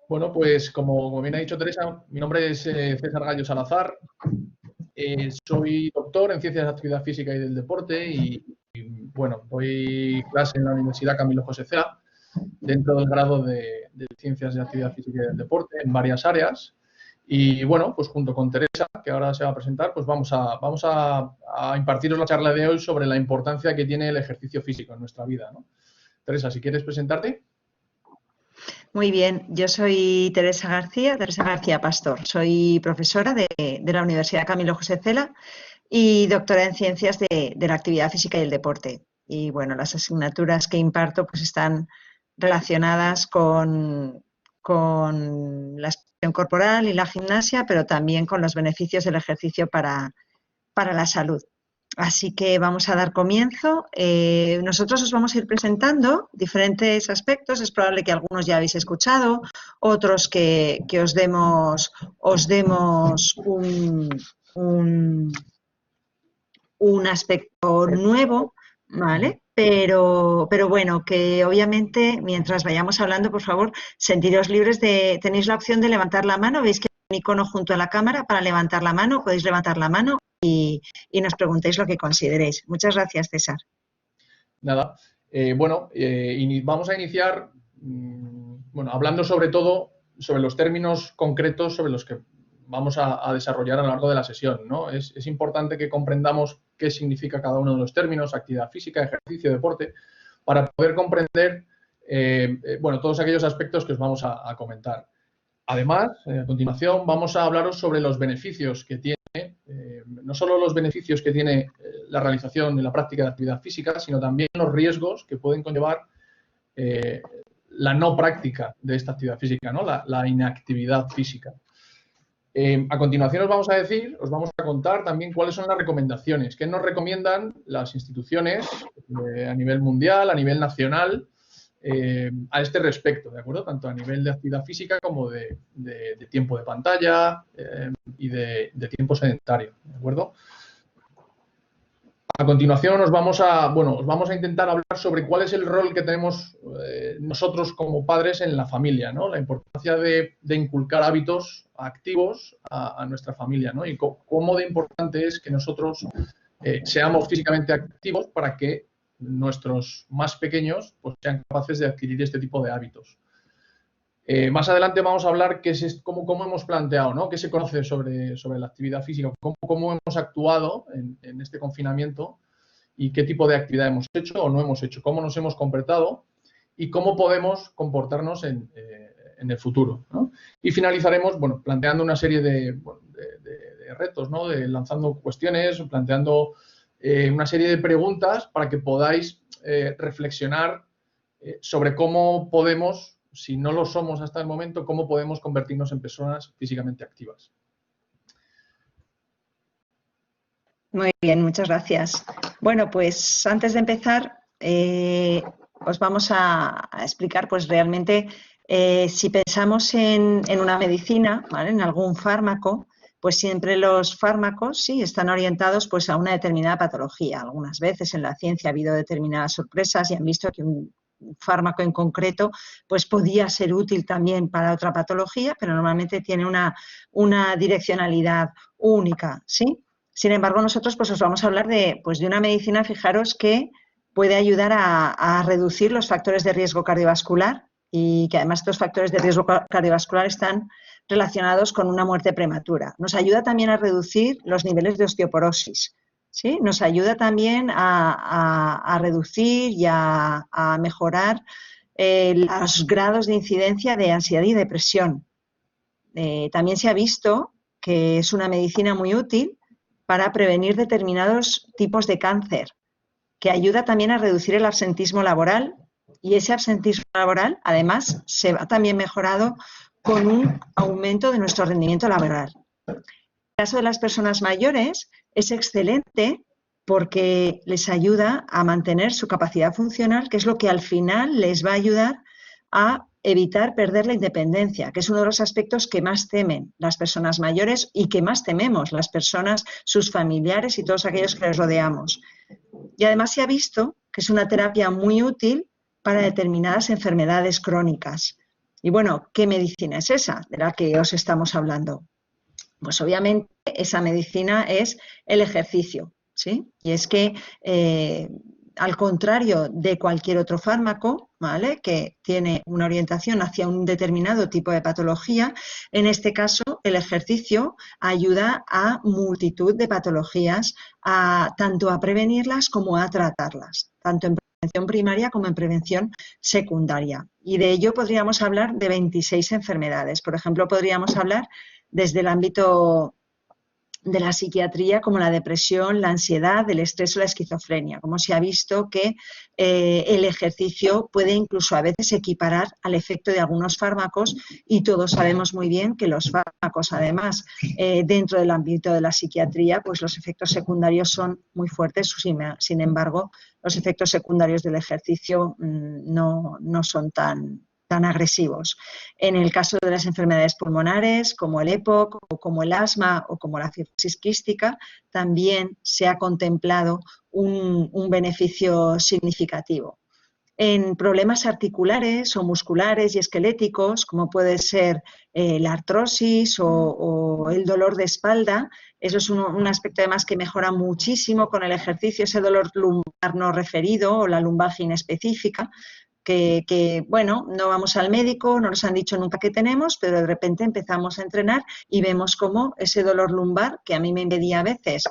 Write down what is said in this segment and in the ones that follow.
Bueno, pues como bien ha dicho Teresa, mi nombre es César Gallo Salazar. Soy doctor en Ciencias de la Actividad Física y del Deporte bueno, doy clase en la Universidad Camilo José Cela dentro del grado de Ciencias de la Actividad Física y del Deporte en varias áreas. Y bueno, pues junto con Teresa, que ahora se va a presentar, pues vamos a impartiros la charla de hoy sobre la importancia que tiene el ejercicio físico en nuestra vida, ¿no? Teresa, si quieres presentarte. Muy bien, yo soy Teresa García Pastor. Soy profesora de la Universidad Camilo José Cela y doctora en Ciencias de la Actividad Física y el Deporte. Y bueno, las asignaturas que imparto pues están relacionadas con la expresión corporal y la gimnasia, pero también con los beneficios del ejercicio para la salud. Así que vamos a dar comienzo. Nosotros os vamos a ir presentando diferentes aspectos. Es probable que algunos ya habéis escuchado, otros que os demos un aspecto nuevo, ¿vale? Pero bueno, que obviamente mientras vayamos hablando, por favor, sentiros libres tenéis la opción de levantar la mano. Veis que hay un icono junto a la cámara para levantar la mano. Podéis levantar la mano y nos preguntéis lo que consideréis. Muchas gracias, César. Nada. Vamos a iniciar hablando sobre todo sobre los términos concretos sobre los que vamos a desarrollar a lo largo de la sesión, ¿no? Es importante que comprendamos qué significa cada uno de los términos, actividad física, ejercicio, deporte, para poder comprender todos aquellos aspectos que os vamos a comentar. Además, a continuación, vamos a hablaros sobre los beneficios que tiene, no solo los beneficios que tiene la realización y la práctica de actividad física, sino también los riesgos que pueden conllevar la no práctica de esta actividad física, ¿no? La inactividad física. A continuación os vamos a contar también cuáles son las recomendaciones, qué nos recomiendan las instituciones a nivel mundial, a nivel nacional, a este respecto, ¿de acuerdo? Tanto a nivel de actividad física como de tiempo de pantalla y de tiempo sedentario, ¿de acuerdo? A continuación os vamos a intentar hablar sobre cuál es el rol que tenemos nosotros como padres en la familia, ¿no? La importancia de inculcar hábitos activos a nuestra familia, ¿no? Y cómo de importante es que nosotros seamos físicamente activos para que nuestros más pequeños pues, sean capaces de adquirir este tipo de hábitos. Más adelante vamos a hablar cómo hemos planteado, ¿no? Qué se conoce sobre la actividad física, cómo hemos actuado en este confinamiento y qué tipo de actividad hemos hecho o no hemos hecho, cómo nos hemos comportado y cómo podemos comportarnos en el futuro, ¿no? Y finalizaremos planteando una serie de retos, ¿no? Lanzando cuestiones, planteando una serie de preguntas para que podáis reflexionar sobre cómo podemos, si no lo somos hasta el momento, cómo podemos convertirnos en personas físicamente activas. Muy bien, muchas gracias. Bueno, pues antes de empezar, os vamos a explicar pues realmente si pensamos en una medicina, ¿vale? En algún fármaco, pues siempre los fármacos sí están orientados pues a una determinada patología. Algunas veces en la ciencia ha habido determinadas sorpresas y han visto que un fármaco en concreto pues podía ser útil también para otra patología, pero normalmente tiene una direccionalidad única, ¿sí? Sin embargo, nosotros pues os vamos a hablar de una medicina, fijaros, que puede ayudar a reducir los factores de riesgo cardiovascular y que además estos factores de riesgo cardiovascular están relacionados con una muerte prematura. Nos ayuda también a reducir los niveles de osteoporosis, ¿sí? Nos ayuda también a reducir y a mejorar los grados de incidencia de ansiedad y depresión. También se ha visto que es una medicina muy útil para prevenir determinados tipos de cáncer, que ayuda también a reducir el absentismo laboral, y ese absentismo laboral además se va también mejorado con un aumento de nuestro rendimiento laboral. En el caso de las personas mayores es excelente porque les ayuda a mantener su capacidad funcional, que es lo que al final les va a ayudar a evitar perder la independencia, que es uno de los aspectos que más temen las personas mayores y que más tememos las personas, sus familiares y todos aquellos que les rodeamos. Y además se ha visto que es una terapia muy útil para determinadas enfermedades crónicas. Y bueno, ¿qué medicina es esa de la que os estamos hablando? Pues obviamente esa medicina es el ejercicio, ¿sí? Y es que al contrario de cualquier otro fármaco, ¿vale?, que tiene una orientación hacia un determinado tipo de patología, en este caso el ejercicio ayuda a multitud de patologías, tanto a prevenirlas como a tratarlas, tanto en prevención primaria como en prevención secundaria. Y de ello podríamos hablar de 26 enfermedades. Por ejemplo, podríamos hablar desde el ámbito de la psiquiatría, como la depresión, la ansiedad, el estrés o la esquizofrenia. Como se ha visto que el ejercicio puede incluso a veces equiparar al efecto de algunos fármacos, y todos sabemos muy bien que los fármacos, además, dentro del ámbito de la psiquiatría, pues los efectos secundarios son muy fuertes. Sin embargo, los efectos secundarios del ejercicio no son tan agresivos. En el caso de las enfermedades pulmonares, como el EPOC o como el asma o como la fibrosis quística, también se ha contemplado un beneficio significativo. En problemas articulares o musculares y esqueléticos, como puede ser la artrosis o el dolor de espalda, eso es un aspecto además que mejora muchísimo con el ejercicio, ese dolor lumbar no referido o la lumbalgia inespecífica, que, bueno, no vamos al médico, no nos han dicho nunca que tenemos, pero de repente empezamos a entrenar y vemos cómo ese dolor lumbar, que a mí me impedía a veces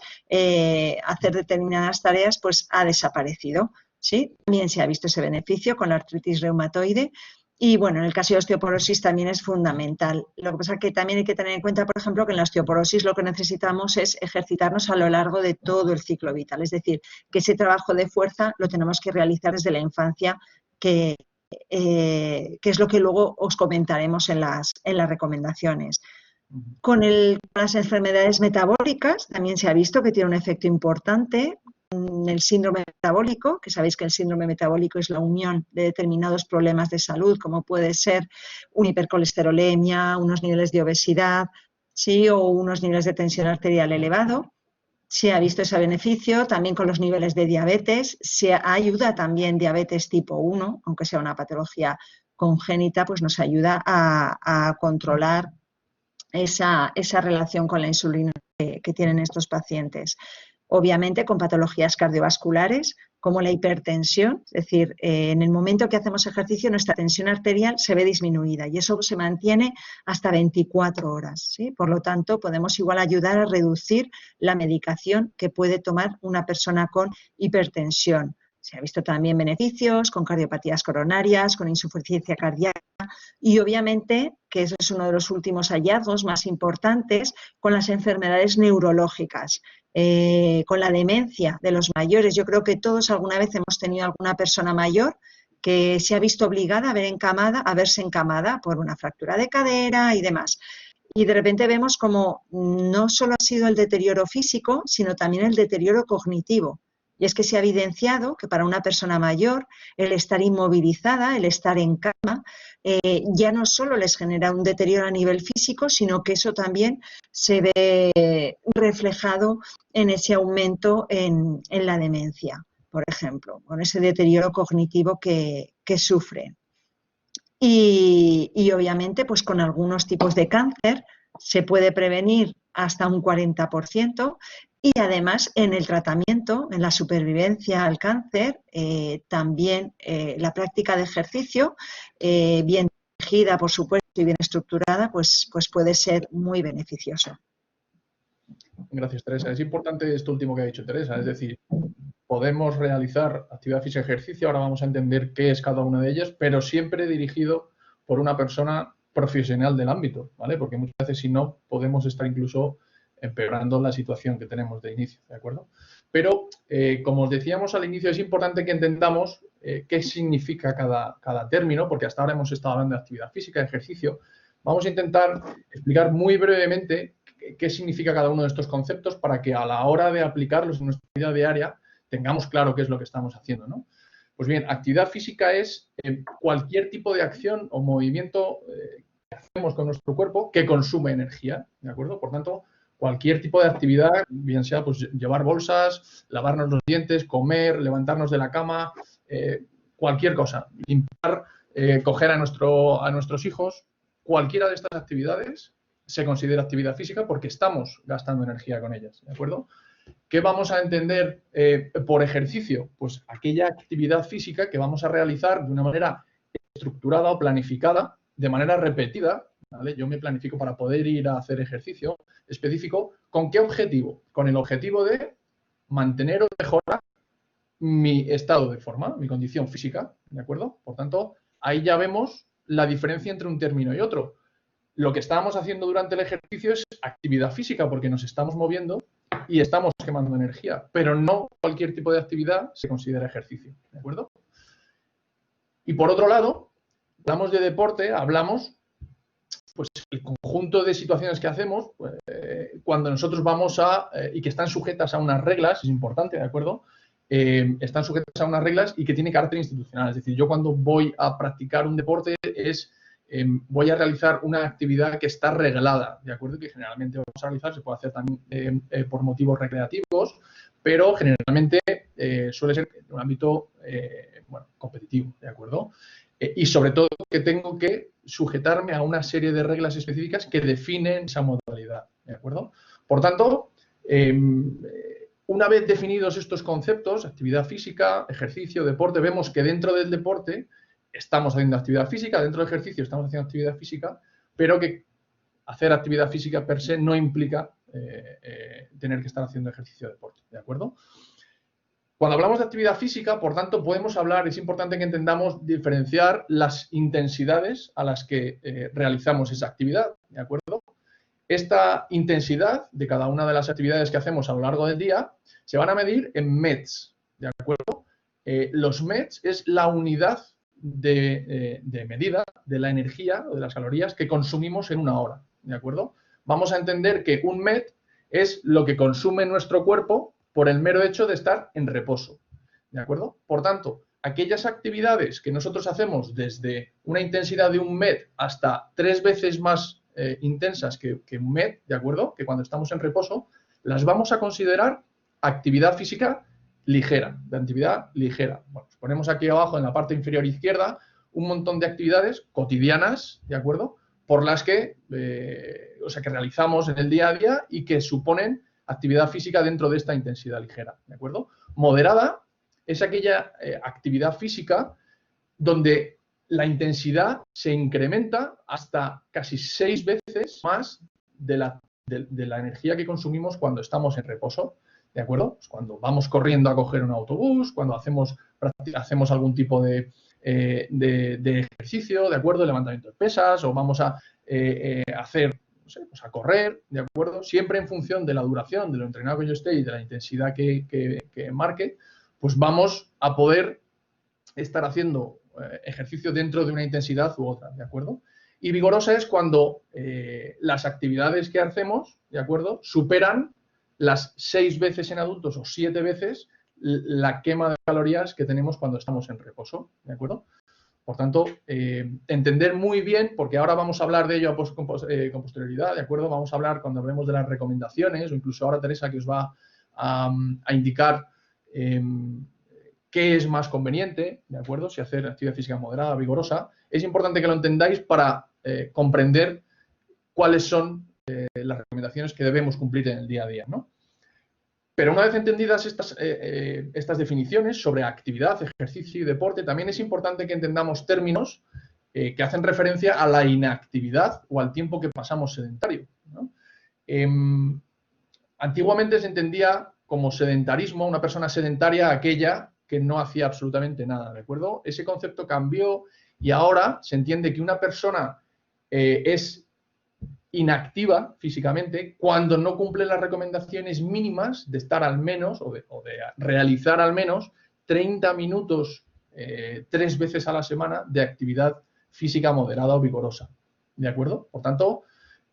hacer determinadas tareas, pues ha desaparecido, ¿sí? También se ha visto ese beneficio con la artritis reumatoide. Y bueno, en el caso de osteoporosis también es fundamental. Lo que pasa es que también hay que tener en cuenta, por ejemplo, que en la osteoporosis lo que necesitamos es ejercitarnos a lo largo de todo el ciclo vital. Es decir, que ese trabajo de fuerza lo tenemos que realizar desde la infancia, que es lo que luego os comentaremos en las recomendaciones. Con las enfermedades metabólicas también se ha visto que tiene un efecto importante. El síndrome metabólico, que sabéis que el síndrome metabólico es la unión de determinados problemas de salud, como puede ser una hipercolesterolemia, unos niveles de obesidad, ¿sí?, o unos niveles de tensión arterial elevado. Se ha visto ese beneficio también con los niveles de diabetes. Se ayuda también diabetes tipo 1, aunque sea una patología congénita, pues nos ayuda a controlar esa relación con la insulina que tienen estos pacientes. Obviamente con patologías cardiovasculares como la hipertensión, es decir, en el momento que hacemos ejercicio nuestra tensión arterial se ve disminuida y eso se mantiene hasta 24 horas, ¿sí? Por lo tanto, podemos igual ayudar a reducir la medicación que puede tomar una persona con hipertensión. Se ha visto también beneficios con cardiopatías coronarias, con insuficiencia cardíaca y obviamente, que ese es uno de los últimos hallazgos más importantes, con las enfermedades neurológicas. Con la demencia de los mayores. Yo creo que todos alguna vez hemos tenido alguna persona mayor que se ha visto obligada a verse encamada por una fractura de cadera y demás. Y de repente vemos como no solo ha sido el deterioro físico, sino también el deterioro cognitivo. Y es que se ha evidenciado que para una persona mayor el estar inmovilizada, el estar en cama, ya no solo les genera un deterioro a nivel físico, sino que eso también se ve reflejado en ese aumento en la demencia, por ejemplo, con ese deterioro cognitivo que sufre. Y obviamente, pues con algunos tipos de cáncer se puede prevenir hasta un 40%. Y además en el tratamiento, en la supervivencia al cáncer, también la práctica de ejercicio, bien dirigida por supuesto y bien estructurada, pues puede ser muy beneficioso. Gracias, Teresa. Es importante esto último que ha dicho Teresa, es decir, podemos realizar actividad física y ejercicio, ahora vamos a entender qué es cada una de ellas, pero siempre dirigido por una persona profesional del ámbito, ¿vale? Porque muchas veces si no podemos estar incluso empeorando la situación que tenemos de inicio, ¿de acuerdo? Pero, como os decíamos al inicio, es importante que entendamos qué significa cada término, porque hasta ahora hemos estado hablando de actividad física, de ejercicio. Vamos a intentar explicar muy brevemente qué significa cada uno de estos conceptos para que a la hora de aplicarlos en nuestra vida diaria tengamos claro qué es lo que estamos haciendo, ¿no? Pues bien, actividad física es cualquier tipo de acción o movimiento que hacemos con nuestro cuerpo que consume energía, ¿de acuerdo? Por tanto, cualquier tipo de actividad, bien sea pues llevar bolsas, lavarnos los dientes, comer, levantarnos de la cama, cualquier cosa, limpiar coger a nuestros hijos, cualquiera de estas actividades se considera actividad física porque estamos gastando energía con ellas, ¿de acuerdo? ¿Qué vamos a entender por ejercicio? Pues aquella actividad física que vamos a realizar de una manera estructurada o planificada, de manera repetida, ¿vale? Yo me planifico para poder ir a hacer ejercicio específico. ¿Con qué objetivo? Con el objetivo de mantener o mejorar mi estado de forma, mi condición física, ¿de acuerdo? Por tanto, ahí ya vemos la diferencia entre un término y otro. Lo que estábamos haciendo durante el ejercicio es actividad física porque nos estamos moviendo y estamos quemando energía, pero no cualquier tipo de actividad se considera ejercicio, ¿de acuerdo? Y por otro lado, hablamos de deporte, hablamos pues el conjunto de situaciones que hacemos pues, cuando nosotros vamos y que están sujetas a unas reglas, es importante, ¿de acuerdo? Están sujetas a unas reglas y que tiene carácter institucional. Es decir, yo cuando voy a practicar un deporte voy a realizar una actividad que está reglada, ¿de acuerdo? Que generalmente vamos a realizar, se puede hacer también por motivos recreativos, pero generalmente suele ser en un ámbito competitivo, ¿de acuerdo? Y sobre todo que tengo que sujetarme a una serie de reglas específicas que definen esa modalidad, ¿de acuerdo? Por tanto, una vez definidos estos conceptos, actividad física, ejercicio, deporte, vemos que dentro del deporte estamos haciendo actividad física, dentro del ejercicio estamos haciendo actividad física, pero que hacer actividad física per se no implica tener que estar haciendo ejercicio o deporte, ¿de acuerdo? Cuando hablamos de actividad física, por tanto, podemos hablar, es importante que entendamos diferenciar las intensidades a las que realizamos esa actividad, ¿de acuerdo? Esta intensidad de cada una de las actividades que hacemos a lo largo del día se van a medir en METs, ¿de acuerdo? Los METs es la unidad de medida de la energía o de las calorías que consumimos en una hora, ¿de acuerdo? Vamos a entender que un MET es lo que consume nuestro cuerpo por el mero hecho de estar en reposo, ¿de acuerdo? Por tanto, aquellas actividades que nosotros hacemos desde una intensidad de un MET hasta 3 veces más intensas que un MET, ¿de acuerdo? Que cuando estamos en reposo, las vamos a considerar actividad física ligera, de actividad ligera. Bueno, pues ponemos aquí abajo en la parte inferior izquierda un montón de actividades cotidianas, ¿de acuerdo? Por las que, que realizamos en el día a día y que suponen actividad física dentro de esta intensidad ligera, ¿de acuerdo? Moderada es aquella actividad física donde la intensidad se incrementa hasta casi 6 veces más de la energía que consumimos cuando estamos en reposo, ¿de acuerdo? Pues cuando vamos corriendo a coger un autobús, cuando hacemos algún tipo de ejercicio, ¿de acuerdo? Levantamiento de pesas o vamos a hacer no sé, pues a correr, ¿de acuerdo? Siempre en función de la duración, de lo entrenado que yo esté y de la intensidad que marque, pues vamos a poder estar haciendo ejercicio dentro de una intensidad u otra, ¿de acuerdo? Y vigorosa es cuando las actividades que hacemos, ¿de acuerdo?, superan las 6 veces en adultos o 7 veces la quema de calorías que tenemos cuando estamos en reposo, ¿de acuerdo? Por tanto, entender muy bien, porque ahora vamos a hablar de ello con posterioridad, ¿de acuerdo? Vamos a hablar cuando hablemos de las recomendaciones, o incluso ahora Teresa que os va a indicar qué es más conveniente, ¿de acuerdo? Si hacer actividad física moderada, vigorosa. Es importante que lo entendáis para comprender cuáles son las recomendaciones que debemos cumplir en el día a día, ¿no? Pero una vez entendidas estas definiciones sobre actividad, ejercicio y deporte, también es importante que entendamos términos que hacen referencia a la inactividad o al tiempo que pasamos sedentario, ¿no? Antiguamente se entendía como sedentarismo, una persona sedentaria, aquella que no hacía absolutamente nada, ¿de acuerdo? Ese concepto cambió y ahora se entiende que una persona es inactiva físicamente cuando no cumple las recomendaciones mínimas de estar al menos o de realizar al menos 30 minutos 3 veces a la semana de actividad física moderada o vigorosa, ¿de acuerdo? Por tanto,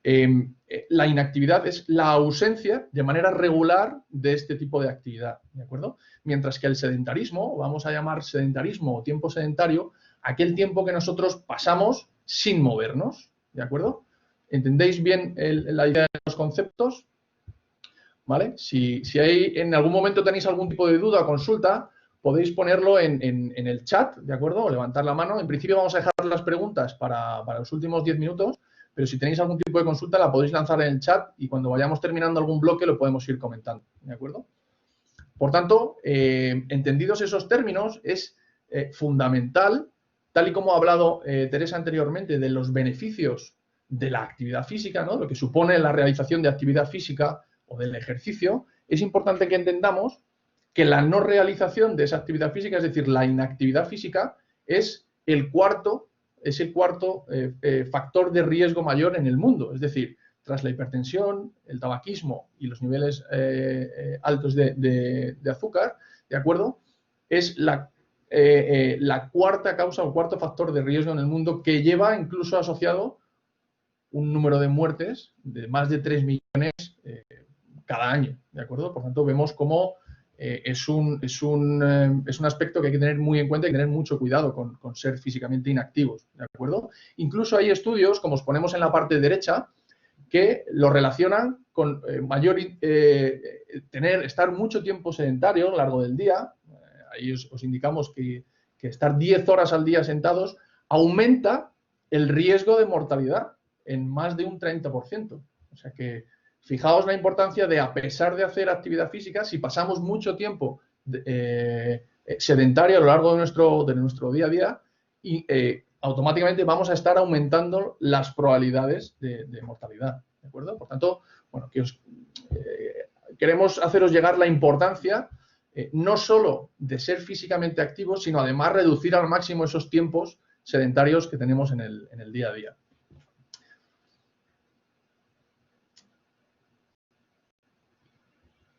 la inactividad es la ausencia de manera regular de este tipo de actividad, ¿de acuerdo? Mientras que el sedentarismo, vamos a llamar sedentarismo o tiempo sedentario, aquel tiempo que nosotros pasamos sin movernos, ¿de acuerdo? ¿Entendéis bien la idea de los conceptos? ¿Vale? Si en algún momento tenéis algún tipo de duda o consulta, podéis ponerlo en el chat, ¿de acuerdo? O levantar la mano. En principio vamos a dejar las preguntas para los últimos 10 minutos, pero si tenéis algún tipo de consulta la podéis lanzar en el chat y cuando vayamos terminando algún bloque lo podemos ir comentando, ¿de acuerdo? Por tanto, entendidos esos términos, es fundamental, tal y como ha hablado Teresa anteriormente, de los beneficios de la actividad física, ¿no? Lo que supone la realización de actividad física o del ejercicio, es importante que entendamos que la no realización de esa actividad física, es decir, la inactividad física, es el cuarto factor de riesgo mayor en el mundo. Es decir, tras la hipertensión, el tabaquismo y los niveles altos de azúcar, ¿de acuerdo? Es la cuarta causa o cuarto factor de riesgo en el mundo que lleva incluso asociado un número de muertes de más de 3 millones cada año, ¿de acuerdo? Por tanto, vemos cómo es un aspecto que hay que tener muy en cuenta y tener mucho cuidado con ser físicamente inactivos, ¿de acuerdo? Incluso hay estudios, como os ponemos en la parte derecha, que lo relacionan con estar mucho tiempo sedentario a lo largo del día. Ahí os indicamos que estar 10 horas al día sentados aumenta el riesgo de mortalidad en más de un 30%. O sea que fijaos la importancia de, a pesar de hacer actividad física, si pasamos mucho tiempo sedentario a lo largo de nuestro día a día, automáticamente vamos a estar aumentando las probabilidades de mortalidad, ¿de acuerdo? Por tanto, bueno, queremos haceros llegar la importancia no solo de ser físicamente activos, sino además reducir al máximo esos tiempos sedentarios que tenemos en el día a día.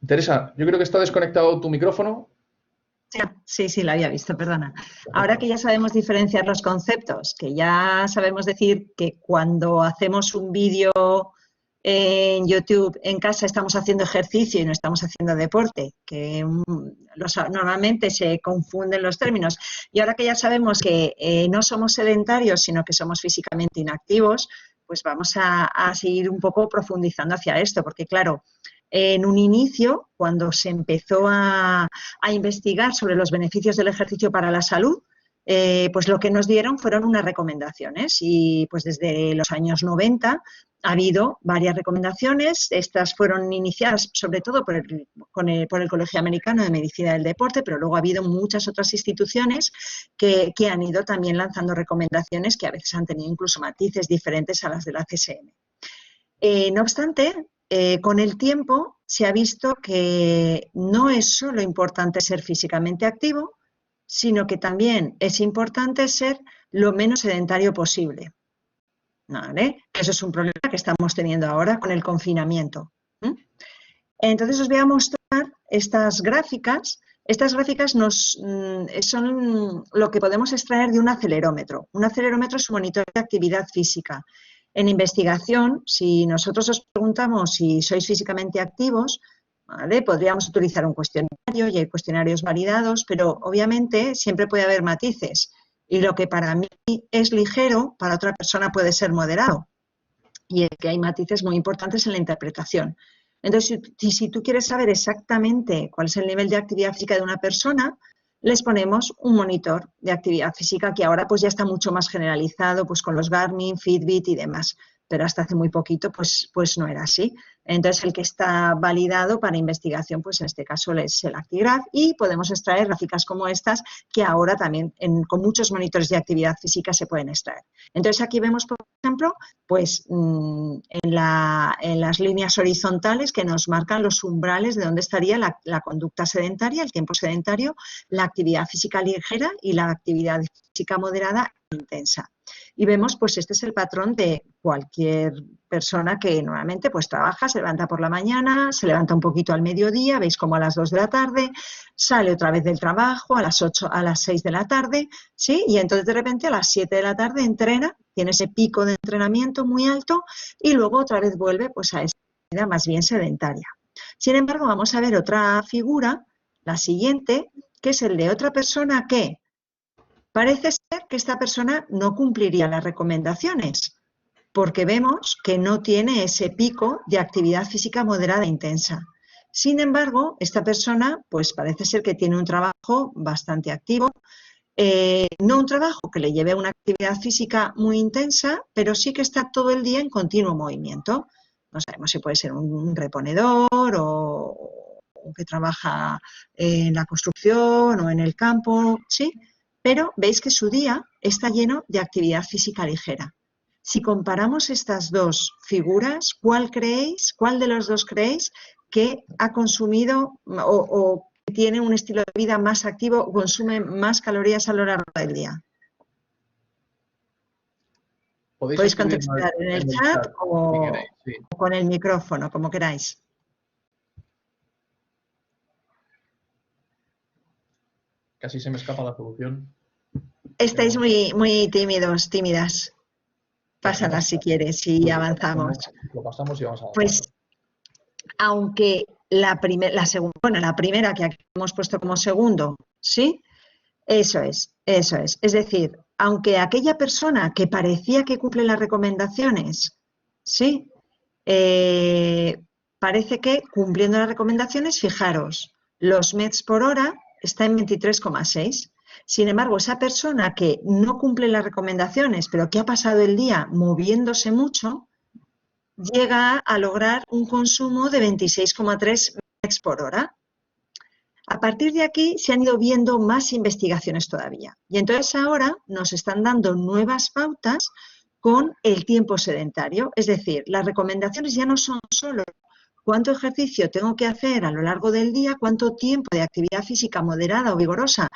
Teresa, yo creo que está desconectado tu micrófono. Sí, la había visto, perdona. Ahora que ya sabemos diferenciar los conceptos, que ya sabemos decir que cuando hacemos un vídeo en YouTube en casa estamos haciendo ejercicio y no estamos haciendo deporte, que normalmente se confunden los términos, y ahora que ya sabemos que no somos sedentarios, sino que somos físicamente inactivos, pues vamos a seguir un poco profundizando hacia esto, porque claro, en un inicio, cuando se empezó a investigar sobre los beneficios del ejercicio para la salud, pues lo que nos dieron fueron unas recomendaciones y pues desde los años 90 ha habido varias recomendaciones. Estas fueron iniciadas sobre todo por el Colegio Americano de Medicina del Deporte, pero luego ha habido muchas otras instituciones que han ido también lanzando recomendaciones que a veces han tenido incluso matices diferentes a las de la CSM. No obstante, con el tiempo se ha visto que no es solo importante ser físicamente activo, sino que también es importante ser lo menos sedentario posible. ¿Vale? Eso es un problema que estamos teniendo ahora con el confinamiento. Entonces os voy a mostrar estas gráficas. Estas gráficas son lo que podemos extraer de un acelerómetro. Un acelerómetro es un monitor de actividad física. En investigación, si nosotros os preguntamos si sois físicamente activos, ¿vale? Podríamos utilizar un cuestionario y hay cuestionarios validados, pero obviamente siempre puede haber matices. Y lo que para mí es ligero, para otra persona puede ser moderado. Y es que hay matices muy importantes en la interpretación. Entonces, si tú quieres saber exactamente cuál es el nivel de actividad física de una persona, les ponemos un monitor de actividad física que ahora pues ya está mucho más generalizado pues con los Garmin, Fitbit y demás. Pero hasta hace muy poquito pues no era así. Entonces, el que está validado para investigación, pues en este caso es el Actigraph, y podemos extraer gráficas como estas que ahora también con muchos monitores de actividad física se pueden extraer. Entonces, aquí vemos, por ejemplo, pues en las líneas horizontales que nos marcan los umbrales de dónde estaría la conducta sedentaria, el tiempo sedentario, la actividad física ligera y la actividad física moderada e intensa. Y vemos, pues este es el patrón de cualquier persona que normalmente pues trabaja, se levanta por la mañana, se levanta un poquito al mediodía, veis como a las 2 de la tarde, sale otra vez del trabajo a las 8, a las 6 de la tarde, ¿sí? Y entonces de repente a las 7 de la tarde entrena, tiene ese pico de entrenamiento muy alto y luego otra vez vuelve pues a esa vida más bien sedentaria. Sin embargo, vamos a ver otra figura, la siguiente, que es el de otra persona que parece ser que esta persona no cumpliría las recomendaciones, porque vemos que no tiene ese pico de actividad física moderada e intensa. Sin embargo, esta persona pues parece ser que tiene un trabajo bastante activo, no un trabajo que le lleve a una actividad física muy intensa, pero sí que está todo el día en continuo movimiento. No sabemos si puede ser un reponedor o que trabaja en la construcción o en el campo, ¿sí? Pero veis que su día está lleno de actividad física ligera. Si comparamos estas dos figuras, ¿cuál de los dos creéis que ha consumido o que tiene un estilo de vida más activo o consume más calorías a lo largo del día? Podéis Podéis escribirlo contestar en el en el chat chat, si o queréis, sí. con el micrófono, como queráis. Casi se me escapa la solución. Estáis muy tímidos, tímidas. Bueno, no Pásala pasa si nada. quieres y avanzamos. Lo pasamos y vamos Pues, avanzando. aunque la primera que aquí hemos puesto como segundo, ¿sí? Eso es, eso es. Es decir, aunque aquella persona que parecía que cumple las recomendaciones, ¿sí? Parece que cumpliendo las recomendaciones, fijaros, los METs por hora está en 23,6. Sin embargo, esa persona que no cumple las recomendaciones, pero que ha pasado el día moviéndose mucho, llega a lograr un consumo de 26,3 METs por hora. A partir de aquí se han ido viendo más investigaciones todavía. Y entonces ahora nos están dando nuevas pautas con el tiempo sedentario. Es decir, las recomendaciones ya no son solo cuánto ejercicio tengo que hacer a lo largo del día, cuánto tiempo de actividad física moderada o vigorosa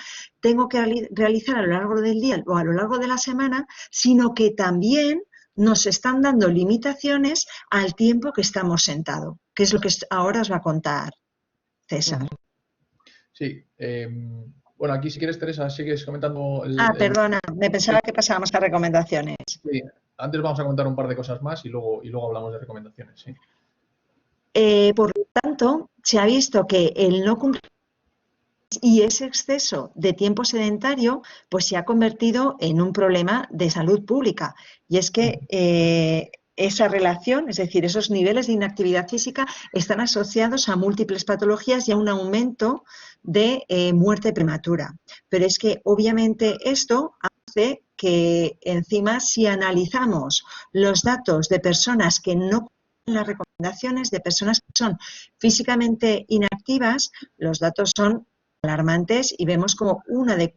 tengo que realizar a lo largo del día o a lo largo de la semana, sino que también nos están dando limitaciones al tiempo que estamos sentados, que es lo que ahora os va a contar César. Sí. Bueno, aquí si quieres, Teresa, sigues comentando Perdona, me pensaba que pasábamos a recomendaciones. Sí, antes vamos a comentar un par de cosas más y luego hablamos de recomendaciones, sí. Por lo tanto, se ha visto que el no cumplir y ese exceso de tiempo sedentario pues se ha convertido en un problema de salud pública. Y es que esa relación, es decir, esos niveles de inactividad física están asociados a múltiples patologías y a un aumento de muerte prematura. Pero es que obviamente esto hace que encima si analizamos los datos de personas que no cumplen las recomendaciones, de personas que son físicamente inactivas, los datos son alarmantes y vemos como una de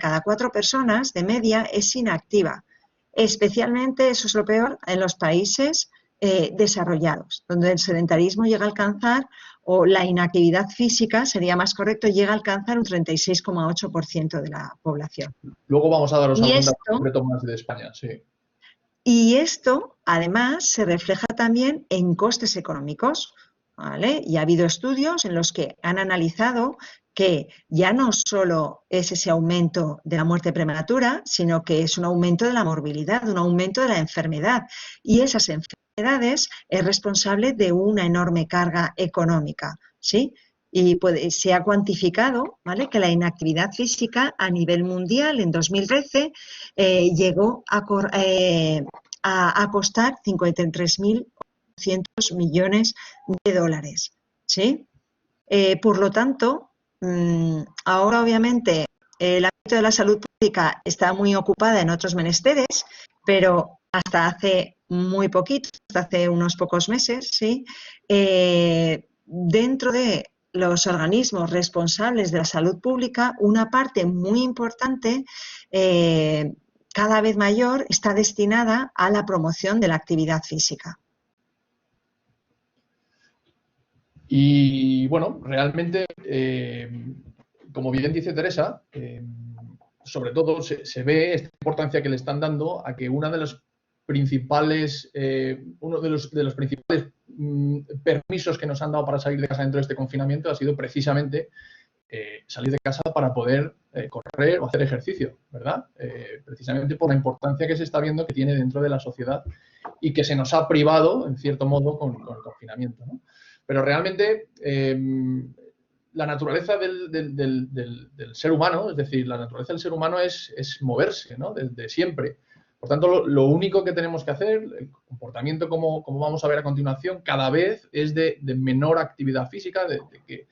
cada 4 personas de media es inactiva. Especialmente, eso es lo peor, en los países desarrollados, donde el sedentarismo llega a alcanzar, o la inactividad física, sería más correcto, llega a alcanzar un 36,8% de la población. Luego vamos a daros Y algún dato concreto más de España, sí. Y esto, además, se refleja también en costes económicos, ¿vale? Y ha habido estudios en los que han analizado que ya no solo es ese aumento de la muerte prematura, sino que es un aumento de la morbilidad, un aumento de la enfermedad. Y esas enfermedades es responsable de una enorme carga económica, ¿sí? Y se ha cuantificado, ¿vale?, que la inactividad física a nivel mundial en 2013 llegó a costar 53.800 millones de dólares, ¿sí? Por lo tanto, ahora obviamente el ámbito de la salud pública está muy ocupada en otros menesteres, pero hasta hace muy poquito, hasta hace unos pocos meses, ¿sí? Dentro de los organismos responsables de la salud pública, una parte muy importante, cada vez mayor, está destinada a la promoción de la actividad física. Y bueno, realmente, como bien dice Teresa, sobre todo se ve esta importancia que le están dando a que uno de los principales permisos que nos han dado para salir de casa dentro de este confinamiento ha sido precisamente salir de casa para poder correr o hacer ejercicio, ¿verdad? Precisamente por la importancia que se está viendo que tiene dentro de la sociedad y que se nos ha privado, en cierto modo, con el confinamiento, ¿no? Pero realmente la naturaleza del ser humano, es decir, la naturaleza del ser humano es moverse, ¿no? Desde siempre. Por tanto, lo único que tenemos que hacer, el comportamiento como vamos a ver a continuación, cada vez es de menor actividad física, de que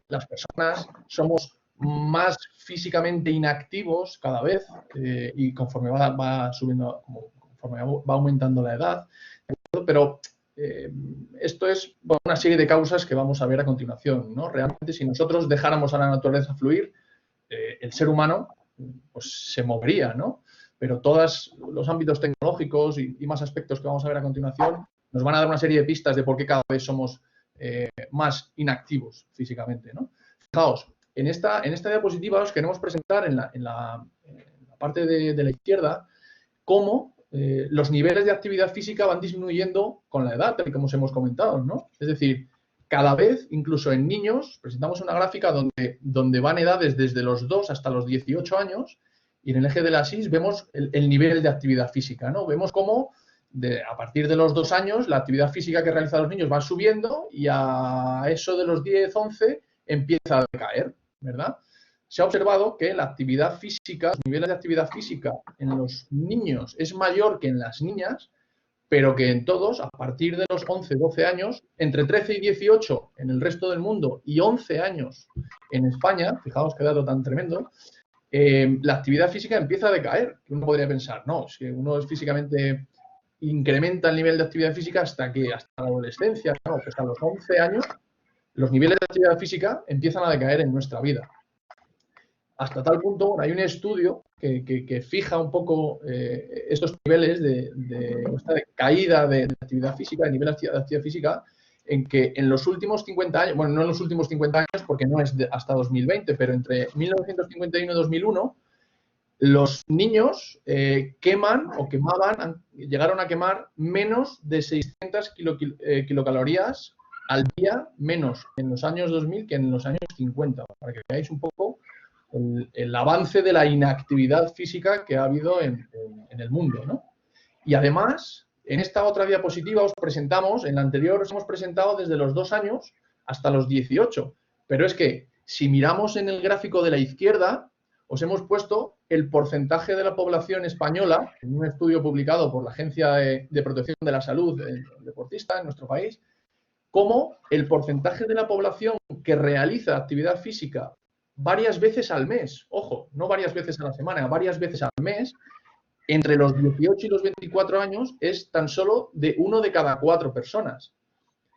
las personas somos más físicamente inactivos cada vez y conforme va subiendo, conforme va aumentando la edad. Pero esto es una serie de causas que vamos a ver a continuación, ¿no? Realmente, si nosotros dejáramos a la naturaleza fluir, el ser humano pues, se movería, ¿no? Pero todos los ámbitos tecnológicos y más aspectos que vamos a ver a continuación nos van a dar una serie de pistas de por qué cada vez somos más inactivos físicamente, ¿no? Fijaos, en esta diapositiva os queremos presentar en la parte de la izquierda cómo los niveles de actividad física van disminuyendo con la edad, tal y como os hemos comentado, ¿no? Es decir, cada vez, incluso en niños, presentamos una gráfica donde van edades desde los 2 hasta los 18 años y en el eje de la X vemos el nivel de actividad física, ¿no? Vemos cómo a partir de los 2 años la actividad física que realizan los niños va subiendo y a eso de los 10, 11 empieza a decaer, ¿verdad? Se ha observado que la actividad física, los niveles de actividad física en los niños es mayor que en las niñas, pero que en todos, a partir de los 11, 12 años, entre 13 y 18 en el resto del mundo y 11 años en España, fijaos qué dato tan tremendo, la actividad física empieza a decaer. Uno podría pensar, no, es que uno es físicamente incrementa el nivel de actividad física hasta la adolescencia, no, pues a los 11 años los niveles de actividad física empiezan a decaer en nuestra vida. Hasta tal punto, hay un estudio que fija un poco estos niveles de caída de actividad física, de nivel de actividad física, en que en los últimos 50 años, bueno, no en los últimos 50 años porque no es hasta 2020, pero entre 1951 y 2001, los niños queman o quemaban, llegaron a quemar menos de 600 kilocalorías al día, menos en los años 2000 que en los años 50, para que veáis un poco el avance de la inactividad física que ha habido en el mundo, ¿no? Y además, en esta otra diapositiva os presentamos, en la anterior os hemos presentado desde los 2 años hasta los 18, pero es que si miramos en el gráfico de la izquierda, os hemos puesto el porcentaje de la población española, en un estudio publicado por la Agencia de Protección de la Salud Deportista en nuestro país, como el porcentaje de la población que realiza actividad física varias veces al mes, ojo, no varias veces a la semana, varias veces al mes, entre los 18 y los 24 años es tan solo de 1 de cada 4 personas.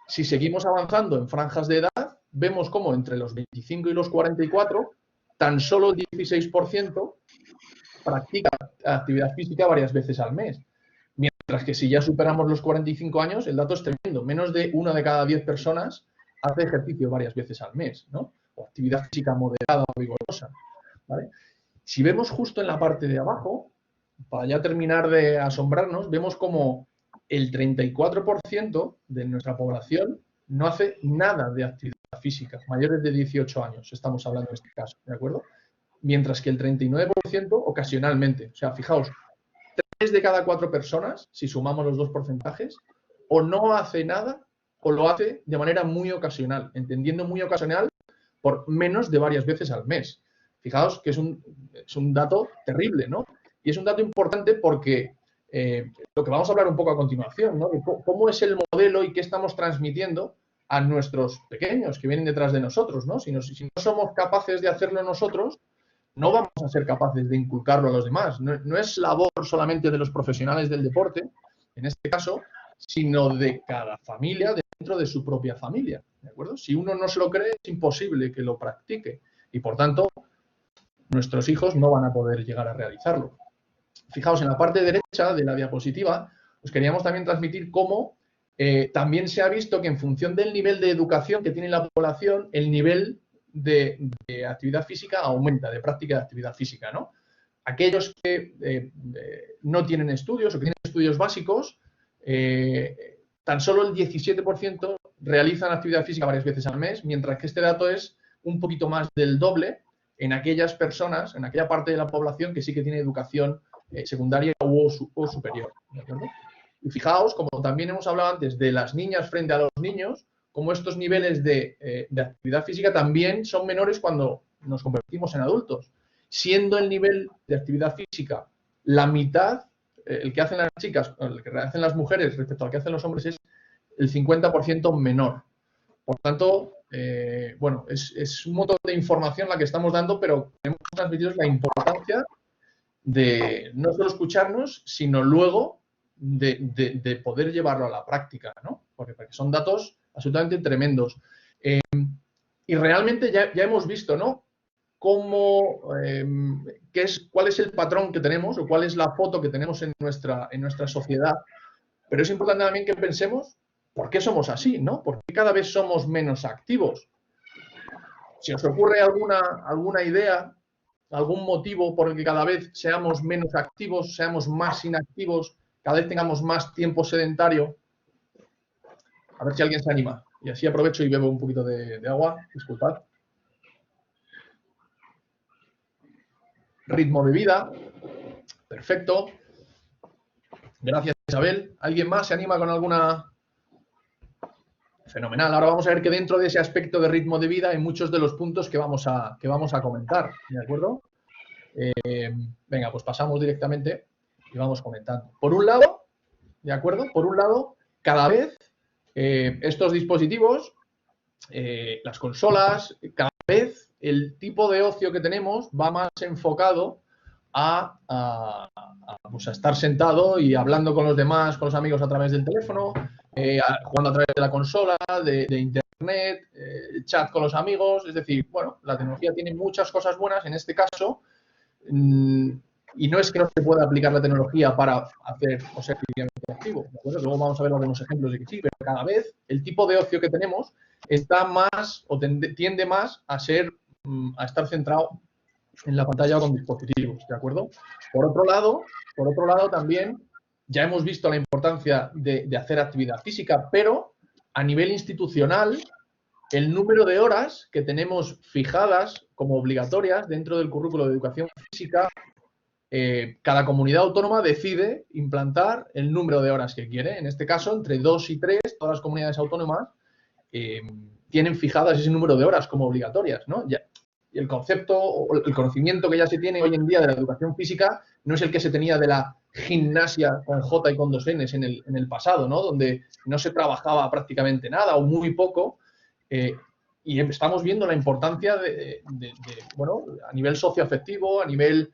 Si seguimos avanzando en franjas de edad, vemos como entre los 25 y los 44, tan solo el 16% practica actividad física varias veces al mes. Mientras que si ya superamos los 45 años, el dato es tremendo. Menos de 1 de cada 10 personas hace ejercicio varias veces al mes, ¿no? O actividad física moderada o vigorosa, ¿vale? Si vemos justo en la parte de abajo, para ya terminar de asombrarnos, vemos como el 34% de nuestra población no hace nada de actividad física, mayores de 18 años, estamos hablando en este caso, ¿de acuerdo? Mientras que el 39% ocasionalmente. O sea, fijaos, 3 de cada 4 personas, si sumamos los dos porcentajes, o no hace nada o lo hace de manera muy ocasional, entendiendo muy ocasional por menos de varias veces al mes. Fijaos que es un dato terrible, ¿no? Y es un dato importante porque lo que vamos a hablar un poco a continuación, ¿no? De cómo es el modelo y qué estamos transmitiendo a nuestros pequeños que vienen detrás de nosotros, ¿no? Si no somos capaces de hacerlo nosotros, no vamos a ser capaces de inculcarlo a los demás. No es labor solamente de los profesionales del deporte, en este caso, sino de cada familia dentro de su propia familia, ¿de acuerdo? Si uno no se lo cree, es imposible que lo practique y, por tanto, nuestros hijos no van a poder llegar a realizarlo. Fijaos, en la parte derecha de la diapositiva os queríamos también transmitir cómo también se ha visto que en función del nivel de educación que tiene la población, el nivel de actividad física aumenta, de práctica de actividad física, ¿no? Aquellos que no tienen estudios o que tienen estudios básicos, tan solo el 17% realizan actividad física varias veces al mes, mientras que este dato es un poquito más del doble en aquellas personas, en aquella parte de la población que sí que tiene educación secundaria o superior, ¿de acuerdo? Y fijaos, como también hemos hablado antes de las niñas frente a los niños, como estos niveles de actividad física también son menores cuando nos convertimos en adultos, siendo el nivel de actividad física la mitad, el que hacen las chicas, el que hacen las mujeres respecto al que hacen los hombres es el 50% menor. Por tanto, bueno, es un montón de información la que estamos dando, pero queremos transmitir la importancia de no solo escucharnos, sino luego de poder llevarlo a la práctica, ¿no? Porque son datos absolutamente tremendos. Y realmente ya hemos visto, ¿no? Cómo, cuál es el patrón que tenemos o cuál es la foto que tenemos en nuestra sociedad. Pero es importante también que pensemos por qué somos así, ¿no? ¿Por qué cada vez somos menos activos? Si os ocurre alguna idea, algún motivo por el que cada vez seamos menos activos, seamos más inactivos, cada vez tengamos más tiempo sedentario, a ver si alguien se anima. Y así aprovecho y bebo un poquito de agua, disculpad. Ritmo de vida, perfecto. Gracias, Isabel. ¿Alguien más se anima con alguna? Fenomenal. Ahora vamos a ver que dentro de ese aspecto de ritmo de vida hay muchos de los puntos que vamos a comentar, ¿de acuerdo? Venga, pues pasamos directamente y vamos comentando. Por un lado, ¿de acuerdo? Por un lado, cada vez estos dispositivos, las consolas, cada vez el tipo de ocio que tenemos va más enfocado a estar sentado y hablando con los demás, con los amigos a través del teléfono, jugando a través de la consola, de internet, chat con los amigos. Es decir, bueno, la tecnología tiene muchas cosas buenas en este caso, y no es que no se pueda aplicar la tecnología para hacer o ser físicamente activo, ¿de acuerdo? Luego vamos a ver algunos ejemplos de que sí, pero cada vez el tipo de ocio que tenemos está más o tiende más a estar centrado en la pantalla o con dispositivos, ¿de acuerdo? Por otro lado también ya hemos visto la importancia de hacer actividad física, pero a nivel institucional el número de horas que tenemos fijadas como obligatorias dentro del currículo de educación física, cada comunidad autónoma decide implantar el número de horas que quiere. En este caso, entre 2 y 3, todas las comunidades autónomas tienen fijadas ese número de horas como obligatorias, ¿no? Y el concepto o el conocimiento que ya se tiene hoy en día de la educación física no es el que se tenía de la gimnasia con J y con 2 Ns en el pasado, ¿no? Donde no se trabajaba prácticamente nada o muy poco. Y estamos viendo la importancia bueno, a nivel socioafectivo, a nivel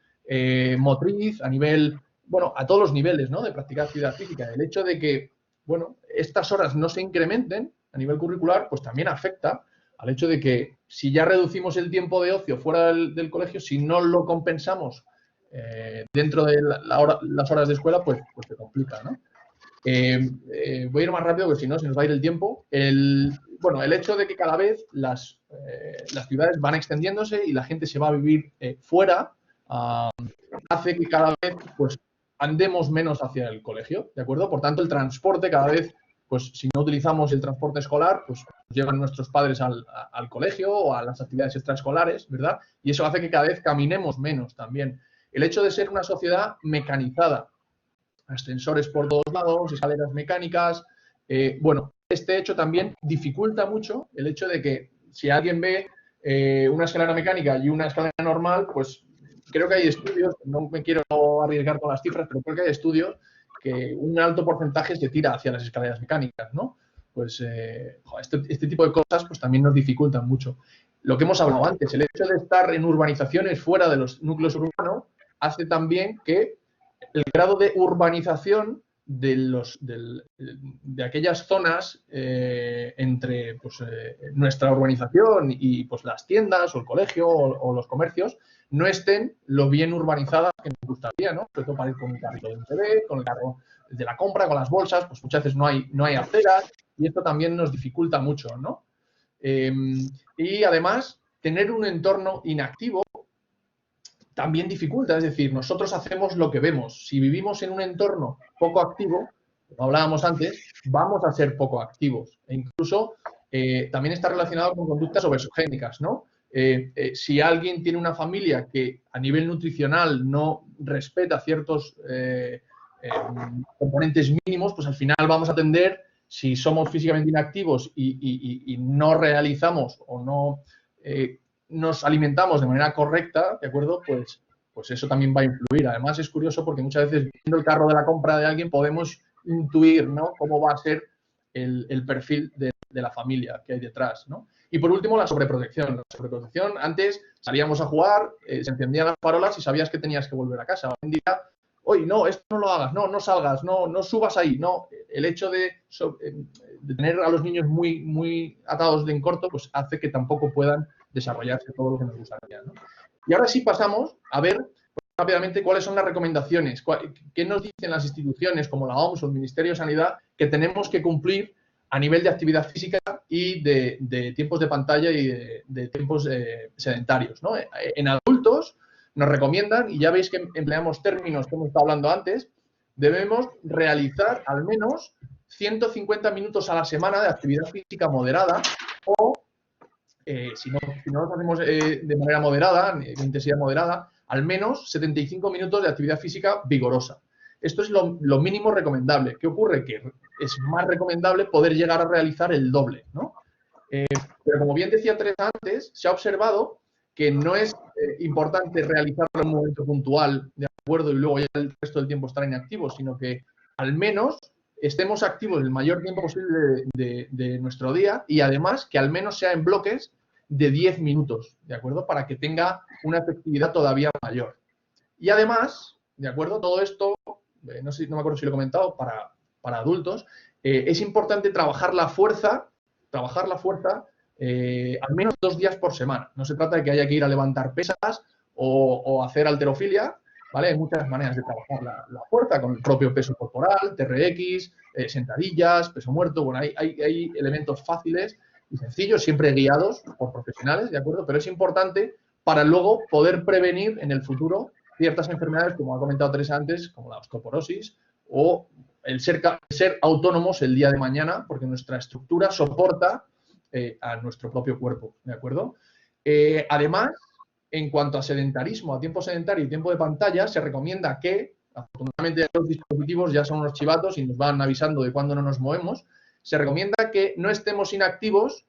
motriz, a nivel, bueno, a todos los niveles, ¿no? De practicar actividad física. El hecho de que, bueno, estas horas no se incrementen a nivel curricular, pues también afecta al hecho de que si ya reducimos el tiempo de ocio fuera del colegio, si no lo compensamos dentro de las horas de escuela, pues se complica, ¿no? Voy a ir más rápido porque si no se nos va a ir el tiempo. Bueno, el hecho de que cada vez las ciudades van extendiéndose y la gente se va a vivir fuera, hace que cada vez pues andemos menos hacia el colegio, ¿de acuerdo? Por tanto, el transporte cada vez, pues si no utilizamos el transporte escolar, pues llevan nuestros padres al colegio o a las actividades extraescolares, ¿verdad? Y eso hace que cada vez caminemos menos también. El hecho de ser una sociedad mecanizada, ascensores por todos lados, escaleras mecánicas, bueno, este hecho también dificulta mucho el hecho de que si alguien ve una escalera mecánica y una escalera normal, pues creo que hay estudios, no me quiero arriesgar con las cifras, pero creo que hay estudios que un alto porcentaje se tira hacia las escaleras mecánicas, ¿no? Pues este tipo de cosas pues también nos dificultan mucho. Lo que hemos hablado antes, el hecho de estar en urbanizaciones fuera de los núcleos urbanos hace también que el grado de urbanización de aquellas zonas entre pues, nuestra urbanización y pues, las tiendas o el colegio o los comercios no estén lo bien urbanizadas que nos gustaría, ¿no? Sobre todo para ir con el carrito del TV, con el carro de la compra, con las bolsas, pues muchas veces no hay aceras y esto también nos dificulta mucho, ¿no? Y además, tener un entorno inactivo también dificulta, es decir, nosotros hacemos lo que vemos. Si vivimos en un entorno poco activo, como hablábamos antes, vamos a ser poco activos. E incluso también está relacionado con conductas obesogénicas, ¿no? Si alguien tiene una familia que a nivel nutricional no respeta ciertos componentes mínimos, pues al final vamos a tender, si somos físicamente inactivos y no realizamos o no nos alimentamos de manera correcta, ¿de acuerdo? Pues pues eso también va a influir. Además, es curioso porque muchas veces viendo el carro de la compra de alguien podemos intuir, ¿no?, cómo va a ser el perfil de la familia que hay detrás, ¿no? Y por último, la sobreprotección. La sobreprotección, antes salíamos a jugar, se encendían las farolas y sabías que tenías que volver a casa. Hoy en día, oye, no, esto no lo hagas, no salgas, no subas ahí, no. El hecho de tener a los niños muy atados de en corto, pues hace que tampoco puedan desarrollarse todo lo que nos gustaría, ¿no? Y ahora sí pasamos a ver rápidamente cuáles son las recomendaciones, qué nos dicen las instituciones como la OMS o el Ministerio de Sanidad que tenemos que cumplir a nivel de actividad física y de tiempos de pantalla y de tiempos sedentarios, ¿no? En adultos nos recomiendan, y ya veis que empleamos términos que hemos estado hablando antes, debemos realizar al menos 150 minutos a la semana de actividad física moderada o, si no lo hacemos de manera moderada, de intensidad moderada, al menos 75 minutos de actividad física vigorosa. Esto es lo mínimo recomendable. ¿Qué ocurre? Que es más recomendable poder llegar a realizar el doble, ¿no? Pero como bien decía Teresa antes, se ha observado que no es importante realizarlo en un momento puntual, ¿de acuerdo? Y luego ya el resto del tiempo estar inactivos, sino que al menos estemos activos el mayor tiempo posible de nuestro día y además que al menos sea en bloques de 10 minutos, ¿de acuerdo? Para que tenga una efectividad todavía mayor. Y además, ¿de acuerdo? Todo esto, no me acuerdo si lo he comentado, para adultos, es importante trabajar la fuerza al menos 2 días por semana. No se trata de que haya que ir a levantar pesas o hacer halterofilia, ¿vale? Hay muchas maneras de trabajar la fuerza con el propio peso corporal, TRX, sentadillas, peso muerto. Bueno, hay elementos fáciles y sencillos, siempre guiados por profesionales, ¿de acuerdo? Pero es importante para luego poder prevenir en el futuro ciertas enfermedades, como ha comentado Teresa antes, como la osteoporosis o el ser autónomos el día de mañana, porque nuestra estructura soporta a nuestro propio cuerpo, ¿de acuerdo? Además, en cuanto a sedentarismo, a tiempo sedentario y tiempo de pantalla, se recomienda que, afortunadamente los dispositivos ya son unos chivatos y nos van avisando de cuándo no nos movemos, se recomienda que no estemos inactivos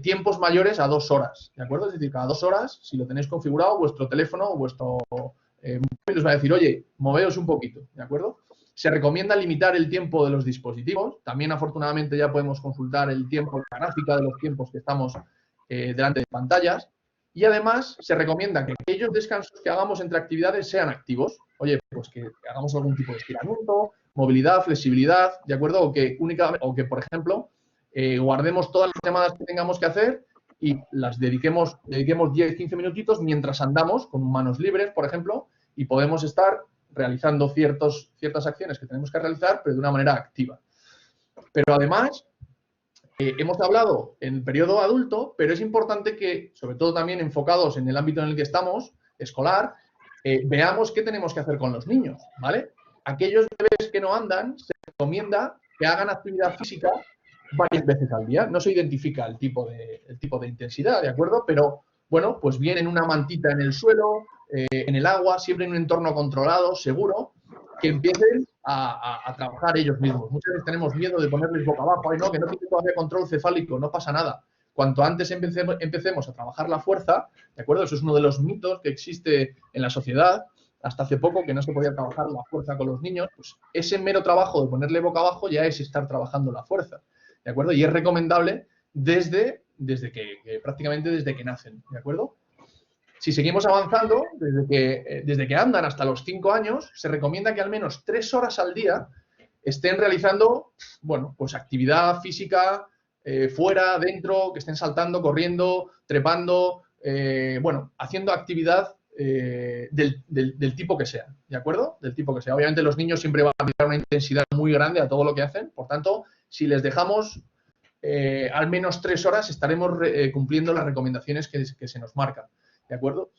tiempos mayores a 2 horas, ¿de acuerdo? Es decir, cada 2 horas, si lo tenéis configurado, vuestro teléfono o vuestro móvil os va a decir, oye, moveos un poquito, ¿de acuerdo? Se recomienda limitar el tiempo de los dispositivos. También, afortunadamente, ya podemos consultar el tiempo, la gráfica de los tiempos que estamos delante de pantallas. Y además, se recomienda que aquellos descansos que hagamos entre actividades sean activos. Oye, pues que hagamos algún tipo de estiramiento, movilidad, flexibilidad, ¿de acuerdo? O que por ejemplo, guardemos todas las llamadas que tengamos que hacer y las dediquemos 10-15 minutitos mientras andamos con manos libres, por ejemplo, y podemos estar realizando ciertas acciones que tenemos que realizar, pero de una manera activa. Pero además, hemos hablado en el periodo adulto, pero es importante que, sobre todo también enfocados en el ámbito en el que estamos, escolar, veamos qué tenemos que hacer con los niños, ¿vale? Aquellos bebés que no andan, se recomienda que hagan actividad física varias veces al día. No se identifica el tipo de intensidad, ¿de acuerdo? Pero, bueno, pues bien en una mantita en el suelo, en el agua, siempre en un entorno controlado, seguro, que empiecen a trabajar ellos mismos. Muchas veces tenemos miedo de ponerles boca abajo, no, que no tiene todavía control cefálico, no pasa nada. Cuanto antes empecemos a trabajar la fuerza, ¿de acuerdo? Eso es uno de los mitos que existe en la sociedad, hasta hace poco, que no se podía trabajar la fuerza con los niños, pues ese mero trabajo de ponerle boca abajo ya es estar trabajando la fuerza, ¿de acuerdo? Y es recomendable prácticamente desde que nacen, ¿de acuerdo? Si seguimos avanzando, desde que andan hasta los 5 años, se recomienda que al menos 3 horas al día estén realizando, bueno, pues actividad física fuera, dentro, que estén saltando, corriendo, trepando, bueno, haciendo actividad del tipo que sea, ¿de acuerdo? Del tipo que sea. Obviamente los niños siempre van a aplicar una intensidad muy grande a todo lo que hacen, por tanto, si les dejamos al menos 3 horas, estaremos cumpliendo las recomendaciones que se nos marcan. ¿De acuerdo?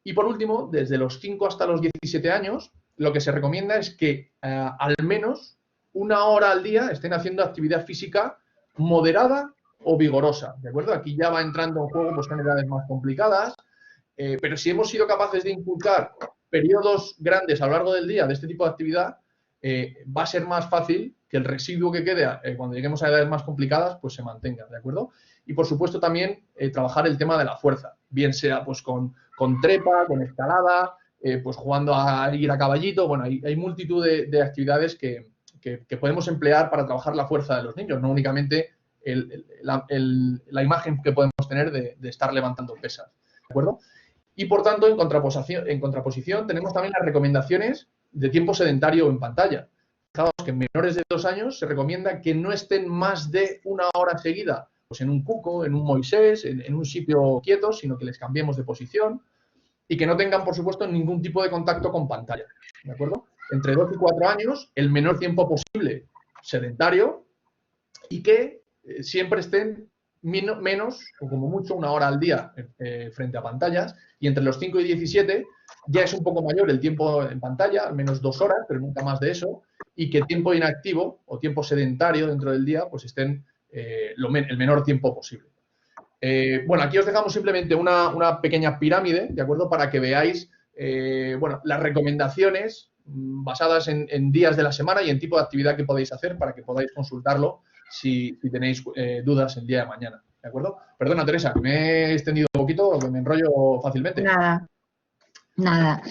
Y por último, desde los 5 hasta los 17 años, lo que se recomienda es que al menos 1 hora al día estén haciendo actividad física moderada o vigorosa. ¿De acuerdo? Aquí ya va entrando en juego pues, edades más complicadas, pero si hemos sido capaces de inculcar periodos grandes a lo largo del día de este tipo de actividad, va a ser más fácil que el residuo que quede cuando lleguemos a edades más complicadas pues se mantenga, ¿de acuerdo? Y por supuesto también trabajar el tema de la fuerza, bien sea pues con trepa, con escalada, pues jugando a ir a caballito. Bueno, hay multitud de actividades que podemos emplear para trabajar la fuerza de los niños, no únicamente la imagen que podemos tener de estar levantando pesas, ¿de acuerdo? Y por tanto, en contraposición tenemos también las recomendaciones de tiempo sedentario en pantalla. Fijaos que en menores de 2 años se recomienda que no estén más de 1 hora seguida, pues en un cuco, en un Moisés, en un sitio quieto, sino que les cambiemos de posición y que no tengan, por supuesto, ningún tipo de contacto con pantalla, ¿de acuerdo? Entre 2 y 4 años, el menor tiempo posible sedentario y que siempre estén menos, o como mucho, 1 hora al día frente a pantallas, y entre los 5 y 17 ya es un poco mayor el tiempo en pantalla, al menos 2 horas, pero nunca más de eso, y que tiempo inactivo o tiempo sedentario dentro del día pues estén el menor tiempo posible. Bueno, aquí os dejamos simplemente una pequeña pirámide, ¿de acuerdo? Para que veáis, bueno, las recomendaciones basadas en días de la semana y en tipo de actividad que podéis hacer para que podáis consultarlo si tenéis dudas el día de mañana, ¿de acuerdo? Perdona, Teresa, que me he extendido un poquito o que me enrollo fácilmente. Nada, nada.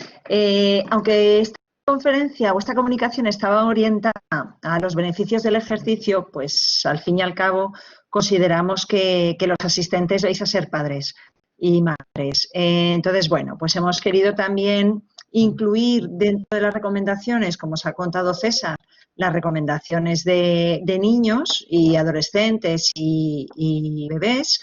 Aunque esta conferencia o esta comunicación estaba orientada a los beneficios del ejercicio, pues al fin y al cabo consideramos que los asistentes vais a ser padres y madres. Entonces, bueno, pues hemos querido también incluir dentro de las recomendaciones, como os ha contado César, las recomendaciones de niños y adolescentes y bebés,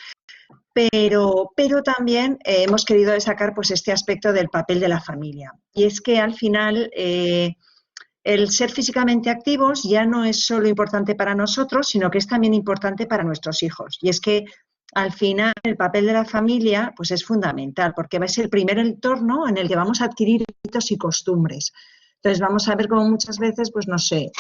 pero también hemos querido destacar pues este aspecto del papel de la familia. Y es que al final el ser físicamente activos ya no es solo importante para nosotros, sino que es también importante para nuestros hijos. Y es que al final el papel de la familia pues es fundamental, porque va a ser el primer entorno en el que vamos a adquirir hábitos y costumbres. Entonces vamos a ver cómo muchas veces, pues no sé,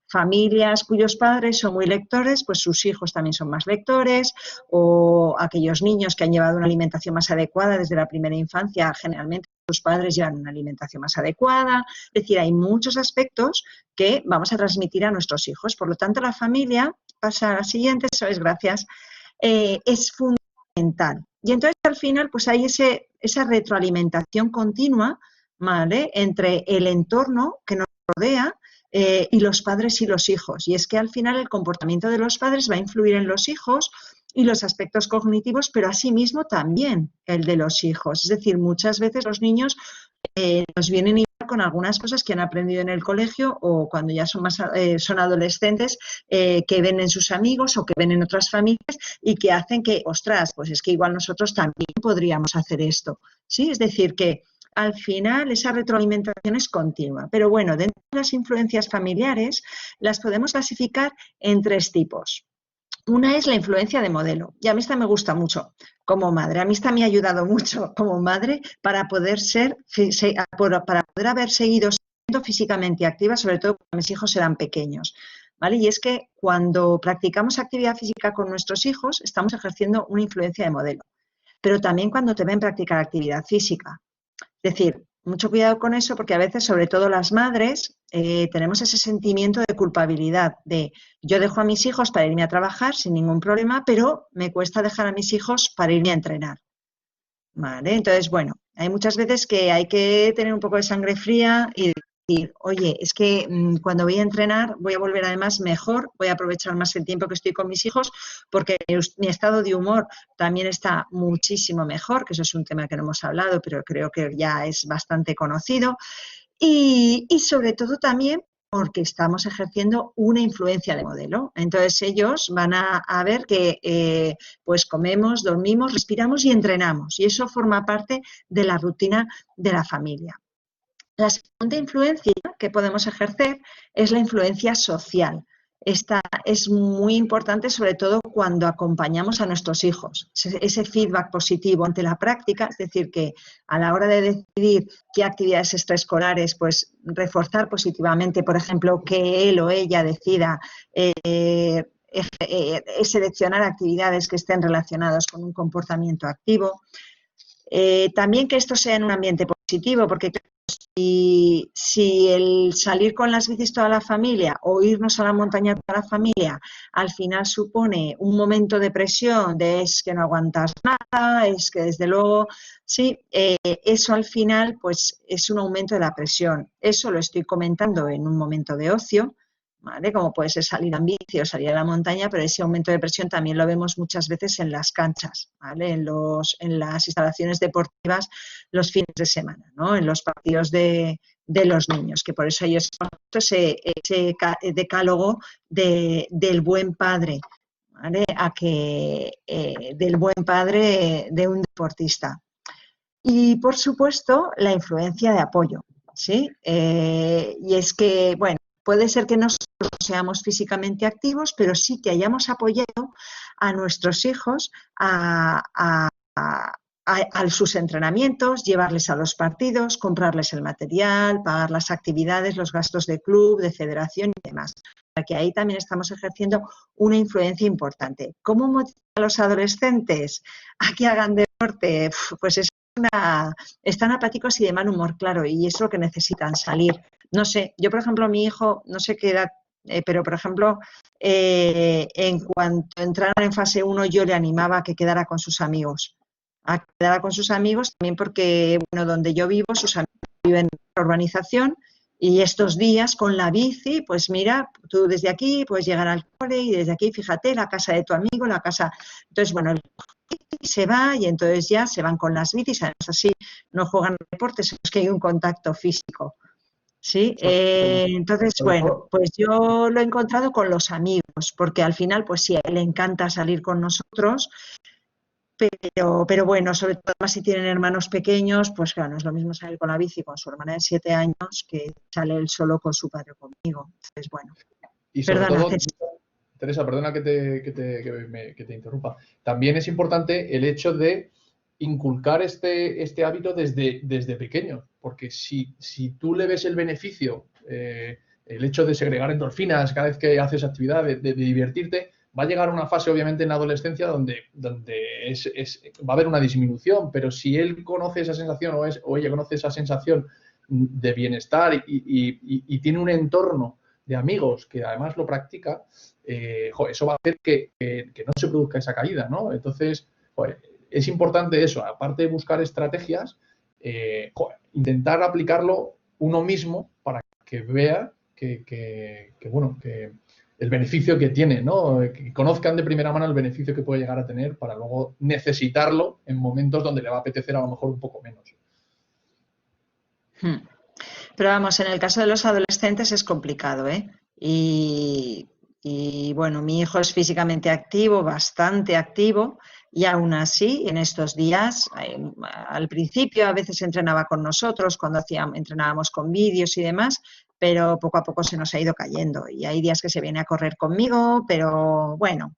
familias cuyos padres son muy lectores, pues sus hijos también son más lectores, o aquellos niños que han llevado una alimentación más adecuada desde la primera infancia, generalmente sus padres llevan una alimentación más adecuada. Es decir, hay muchos aspectos que vamos a transmitir a nuestros hijos. Por lo tanto, la familia, pasa a la siguiente, sois gracias, es fundamental. Y entonces al final pues hay esa retroalimentación continua, ¿vale?, entre el entorno que nos rodea y los padres y los hijos. Y es que al final el comportamiento de los padres va a influir en los hijos y los aspectos cognitivos, pero asimismo también el de los hijos. Es decir, muchas veces los niños nos vienen con algunas cosas que han aprendido en el colegio o cuando ya son adolescentes, que ven en sus amigos o que ven en otras familias y que hacen que, ostras, pues es que igual nosotros también podríamos hacer esto, ¿sí? Es decir, que al final esa retroalimentación es continua. Pero bueno, dentro de las influencias familiares las podemos clasificar en 3 tipos. Una es la influencia de modelo, y a mí esta me gusta mucho como madre. A mí esta me ha ayudado mucho como madre para poder haber seguido siendo físicamente activa, sobre todo cuando mis hijos eran pequeños, ¿vale? Y es que cuando practicamos actividad física con nuestros hijos, estamos ejerciendo una influencia de modelo, pero también cuando te ven practicar actividad física. Es decir, mucho cuidado con eso porque a veces, sobre todo las madres, tenemos ese sentimiento de culpabilidad de yo dejo a mis hijos para irme a trabajar sin ningún problema, pero me cuesta dejar a mis hijos para irme a entrenar. ¿Vale? Entonces, bueno, hay muchas veces que hay que tener un poco de sangre fría y decir, oye, es que cuando voy a entrenar voy a volver además mejor, voy a aprovechar más el tiempo que estoy con mis hijos porque mi estado de humor también está muchísimo mejor, que eso es un tema que no hemos hablado, pero creo que ya es bastante conocido. Y sobre todo también porque estamos ejerciendo una influencia de modelo. Entonces ellos van a ver que pues comemos, dormimos, respiramos y entrenamos. Y eso forma parte de la rutina de la familia. La segunda influencia que podemos ejercer es la influencia social. Esta es muy importante, sobre todo cuando acompañamos a nuestros hijos. Ese feedback positivo ante la práctica, es decir, que a la hora de decidir qué actividades extraescolares, pues reforzar positivamente, por ejemplo, que él o ella decida seleccionar actividades que estén relacionadas con un comportamiento activo. También que esto sea en un ambiente positivo, porque si el salir con las bicis toda la familia o irnos a la montaña toda la familia al final supone un momento de presión, de es que no aguantas nada, es que desde luego, sí, eso al final pues es un aumento de la presión. Eso lo estoy comentando en un momento de ocio, ¿vale? Como puede ser salir en bici o salir a la montaña, pero ese aumento de presión también lo vemos muchas veces en las canchas, ¿vale? En las instalaciones deportivas los fines de semana, ¿no? En los partidos de los niños, que por eso hay ese decálogo del buen padre, ¿vale? Del buen padre de un deportista. Y, por supuesto, la influencia de apoyo, ¿sí? Y es que, bueno, puede ser que nosotros seamos físicamente activos, pero sí que hayamos apoyado a nuestros hijos a sus entrenamientos, llevarles a los partidos, comprarles el material, pagar las actividades, los gastos de club, de federación y demás. Que ahí también estamos ejerciendo una influencia importante. ¿Cómo motivar a los adolescentes a que hagan deporte? Pues están apáticos y de mal humor, claro, y es lo que necesitan, salir. No sé, yo por ejemplo, mi hijo, no sé qué edad, pero por ejemplo, en cuanto entrara en fase 1 yo le animaba a que quedara con sus amigos. A que quedara con sus amigos también porque, bueno, donde yo vivo, sus amigos viven en la urbanización y estos días con la bici, pues mira, tú desde aquí puedes llegar al cole y desde aquí, fíjate, la casa de tu amigo, la casa... Entonces, bueno, se va y entonces ya se van con las bicis, además así no juegan deportes, es que hay un contacto físico. ¿Sí? Entonces, bueno, pues yo lo he encontrado con los amigos, porque al final, pues sí, a él le encanta salir con nosotros, pero bueno, sobre todo más si tienen hermanos pequeños, pues claro, no es lo mismo salir con la bici con su hermana de 7 años que sale él solo con su padre o conmigo. Entonces, bueno, y sobre perdona, todo, Teresa, perdona que te interrumpa. También es importante el hecho de inculcar este hábito desde pequeño, porque si tú le ves el beneficio, el hecho de segregar endorfinas cada vez que haces actividad, de divertirte, va a llegar a una fase, obviamente, en la adolescencia donde va a haber una disminución, pero si él conoce esa sensación o ella conoce esa sensación de bienestar y tiene un entorno de amigos que además lo practica, eso va a hacer que no se produzca esa caída, ¿no? Entonces, es importante eso, aparte de buscar estrategias, intentar aplicarlo uno mismo para que vea que el beneficio que tiene, ¿no? Que conozcan de primera mano el beneficio que puede llegar a tener para luego necesitarlo en momentos donde le va a apetecer a lo mejor un poco menos. Pero vamos, en el caso de los adolescentes es complicado, ¿eh? Y bueno, mi hijo es físicamente activo, bastante activo, y aún así, en estos días, al principio a veces entrenaba con nosotros, cuando entrenábamos con vídeos y demás, pero poco a poco se nos ha ido cayendo. Y hay días que se viene a correr conmigo, pero bueno,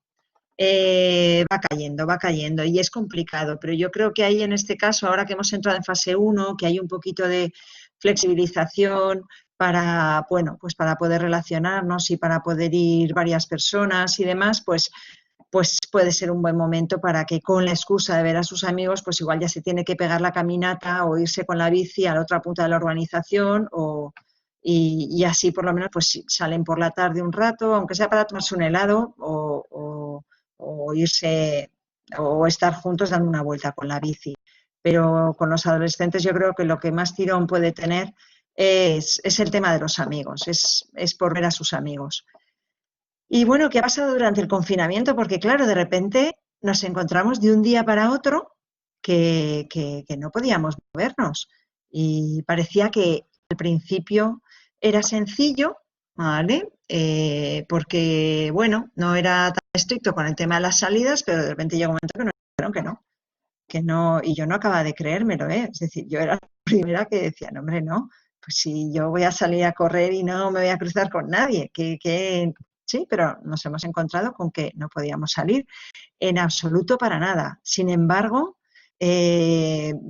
va cayendo y es complicado. Pero yo creo que ahí en este caso, ahora que hemos entrado en fase 1, que hay un poquito de flexibilización para, bueno, pues para poder relacionarnos y para poder ir varias personas y demás, pues puede ser un buen momento para que con la excusa de ver a sus amigos, pues igual ya se tiene que pegar la caminata o irse con la bici a la otra punta de la urbanización y así por lo menos pues salen por la tarde un rato, aunque sea para tomarse un helado o irse o estar juntos dando una vuelta con la bici. Pero con los adolescentes yo creo que lo que más tirón puede tener es el tema de los amigos, es por ver a sus amigos. Y bueno, ¿qué ha pasado durante el confinamiento? Porque claro, de repente nos encontramos de un día para otro que no podíamos movernos. Y parecía que al principio era sencillo, ¿vale? Porque, bueno, no era tan estricto con el tema de las salidas, pero de repente llegó un momento que nos dijeron que no, y yo no acababa de creérmelo, ¿eh? Es decir, yo era la primera que decía, no, hombre, no, pues si yo voy a salir a correr y no me voy a cruzar con nadie, sí, pero nos hemos encontrado con que no podíamos salir en absoluto para nada. Sin embargo,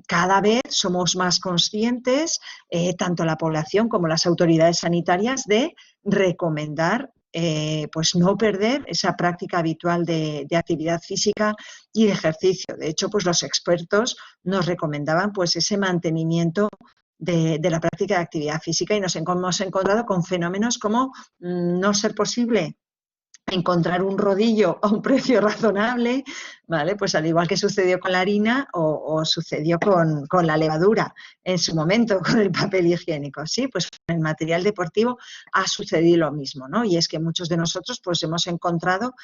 cada vez somos más conscientes, tanto la población como las autoridades sanitarias, de recomendar pues no perder esa práctica habitual de actividad física y de ejercicio. De hecho, pues los expertos nos recomendaban pues ese mantenimiento de la práctica de actividad física y nos hemos encontrado con fenómenos como no ser posible encontrar un rodillo a un precio razonable, ¿vale? Pues al igual que sucedió con la harina o sucedió con la levadura en su momento, con el papel higiénico, ¿sí? Pues con el material deportivo ha sucedido lo mismo, ¿no? Y es que muchos de nosotros pues hemos encontrado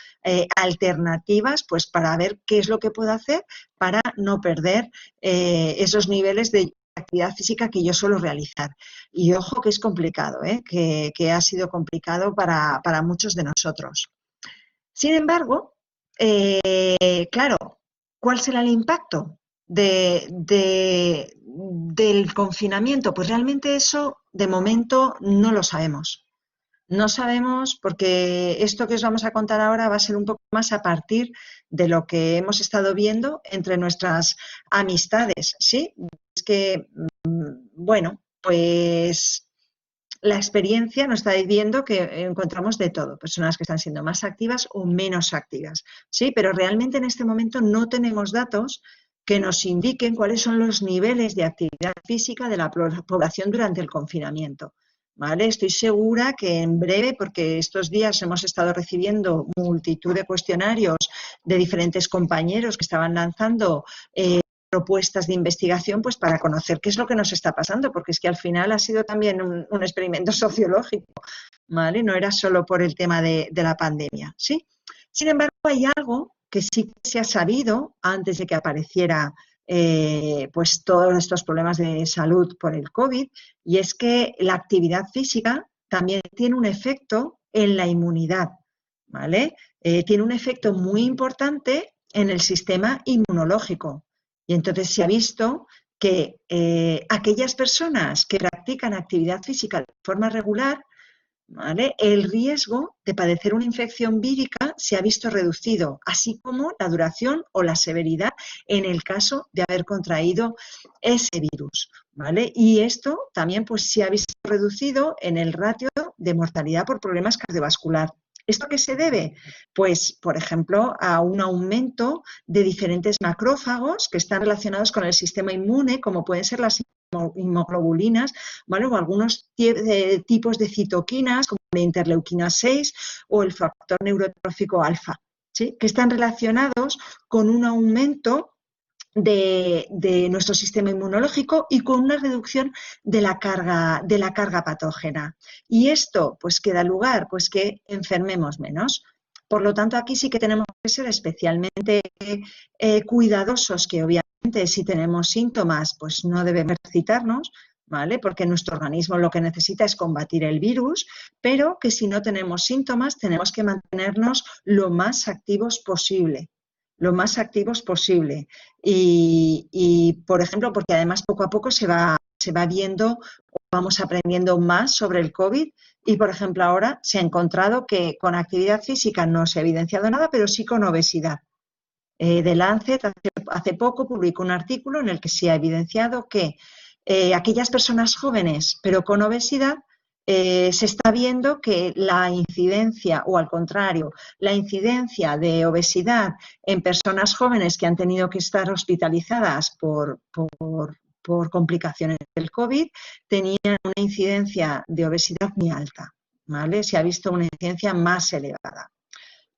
alternativas pues para ver qué es lo que puedo hacer para no perder esos niveles de actividad física que yo suelo realizar. Y ojo que es complicado, que ha sido complicado para muchos de nosotros. Sin embargo, claro, ¿cuál será el impacto del confinamiento? Pues realmente eso de momento no lo sabemos. No sabemos porque esto que os vamos a contar ahora va a ser un poco más a partir de lo que hemos estado viendo entre nuestras amistades, ¿sí? Es que, bueno, pues la experiencia nos está diciendo que encontramos de todo, personas que están siendo más activas o menos activas, ¿sí? Pero realmente en este momento no tenemos datos que nos indiquen cuáles son los niveles de actividad física de la población durante el confinamiento, ¿vale? Estoy segura que en breve, porque estos días hemos estado recibiendo multitud de cuestionarios de diferentes compañeros que estaban lanzando propuestas de investigación pues para conocer qué es lo que nos está pasando, porque es que al final ha sido también un experimento sociológico, ¿vale? No era solo por el tema de la pandemia, ¿sí? Sin embargo, hay algo que sí se ha sabido antes de que apareciera pues todos estos problemas de salud por el COVID, y es que la actividad física también tiene un efecto en la inmunidad, ¿vale? Tiene un efecto muy importante en el sistema inmunológico. Y entonces se ha visto que aquellas personas que practican actividad física de forma regular, ¿vale? El riesgo de padecer una infección vírica se ha visto reducido, así como la duración o la severidad en el caso de haber contraído ese virus, ¿vale? Y esto también pues, se ha visto reducido en el ratio de mortalidad por problemas cardiovasculares. ¿Esto a qué se debe? Pues, por ejemplo, a un aumento de diferentes macrófagos que están relacionados con el sistema inmune, como pueden ser las inmunoglobulinas, ¿vale? O algunos tipos de citoquinas, como la interleuquina 6 o el factor neurotrófico alfa, ¿sí? Que están relacionados con un aumento de nuestro sistema inmunológico y con una reducción de la carga patógena. Y esto pues que da lugar pues que enfermemos menos. Por lo tanto, aquí sí que tenemos que ser especialmente cuidadosos, que obviamente si tenemos síntomas pues no debemos citarnos, ¿vale? Porque nuestro organismo lo que necesita es combatir el virus, pero que si no tenemos síntomas tenemos que mantenernos lo más activos posible. Lo más activos posible. Y, por ejemplo, porque además poco a poco se va viendo, vamos aprendiendo más sobre el COVID y, por ejemplo, ahora se ha encontrado que con actividad física no se ha evidenciado nada, pero sí con obesidad. The Lancet hace poco publicó un artículo en el que se ha evidenciado que aquellas personas jóvenes, pero con obesidad, se está viendo que la incidencia, o al contrario, la incidencia de obesidad en personas jóvenes que han tenido que estar hospitalizadas por complicaciones del COVID, tenían una incidencia de obesidad muy alta, ¿vale? Se ha visto una incidencia más elevada.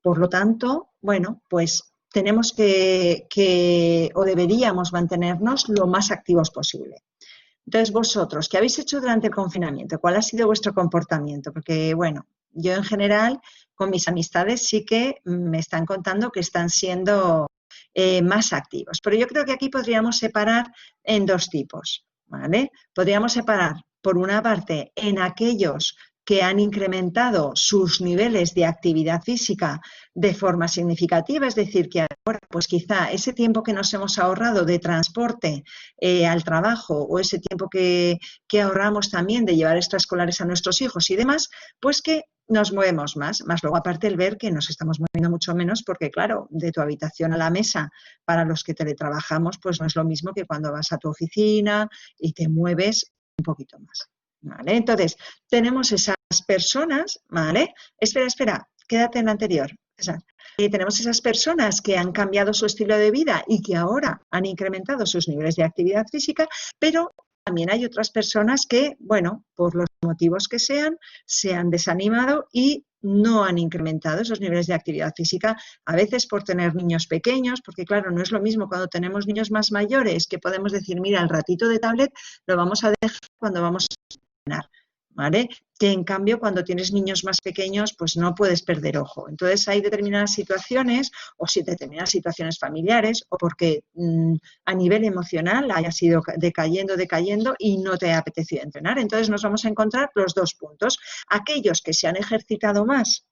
Por lo tanto, bueno, pues tenemos que o deberíamos mantenernos lo más activos posible. Entonces, vosotros, ¿qué habéis hecho durante el confinamiento? ¿Cuál ha sido vuestro comportamiento? Porque, bueno, yo en general, con mis amistades sí que me están contando que están siendo más activos. Pero yo creo que aquí podríamos separar en dos tipos, ¿vale? Podríamos separar, por una parte, en aquellos que han incrementado sus niveles de actividad física de forma significativa, es decir, que ahora pues quizá ese tiempo que nos hemos ahorrado de transporte al trabajo o ese tiempo que ahorramos también de llevar extraescolares a nuestros hijos y demás, pues que nos movemos más luego aparte el ver que nos estamos moviendo mucho menos porque claro, de tu habitación a la mesa para los que teletrabajamos pues no es lo mismo que cuando vas a tu oficina y te mueves un poquito más. ¿Vale? Entonces, tenemos esas personas, ¿vale? Espera, quédate en la anterior. Tenemos esas personas que han cambiado su estilo de vida y que ahora han incrementado sus niveles de actividad física, pero también hay otras personas que, bueno, por los motivos que sean, se han desanimado y no han incrementado esos niveles de actividad física, a veces por tener niños pequeños, porque claro, no es lo mismo cuando tenemos niños más mayores que podemos decir, mira, el ratito de tablet lo vamos a dejar cuando vamos a cenar, ¿vale? Que en cambio cuando tienes niños más pequeños pues no puedes perder ojo. Entonces hay determinadas situaciones o si determinadas situaciones familiares o porque a nivel emocional hayas ido decayendo y no te ha apetecido entrenar. Entonces nos vamos a encontrar los dos puntos. Aquellos que se han ejercitado más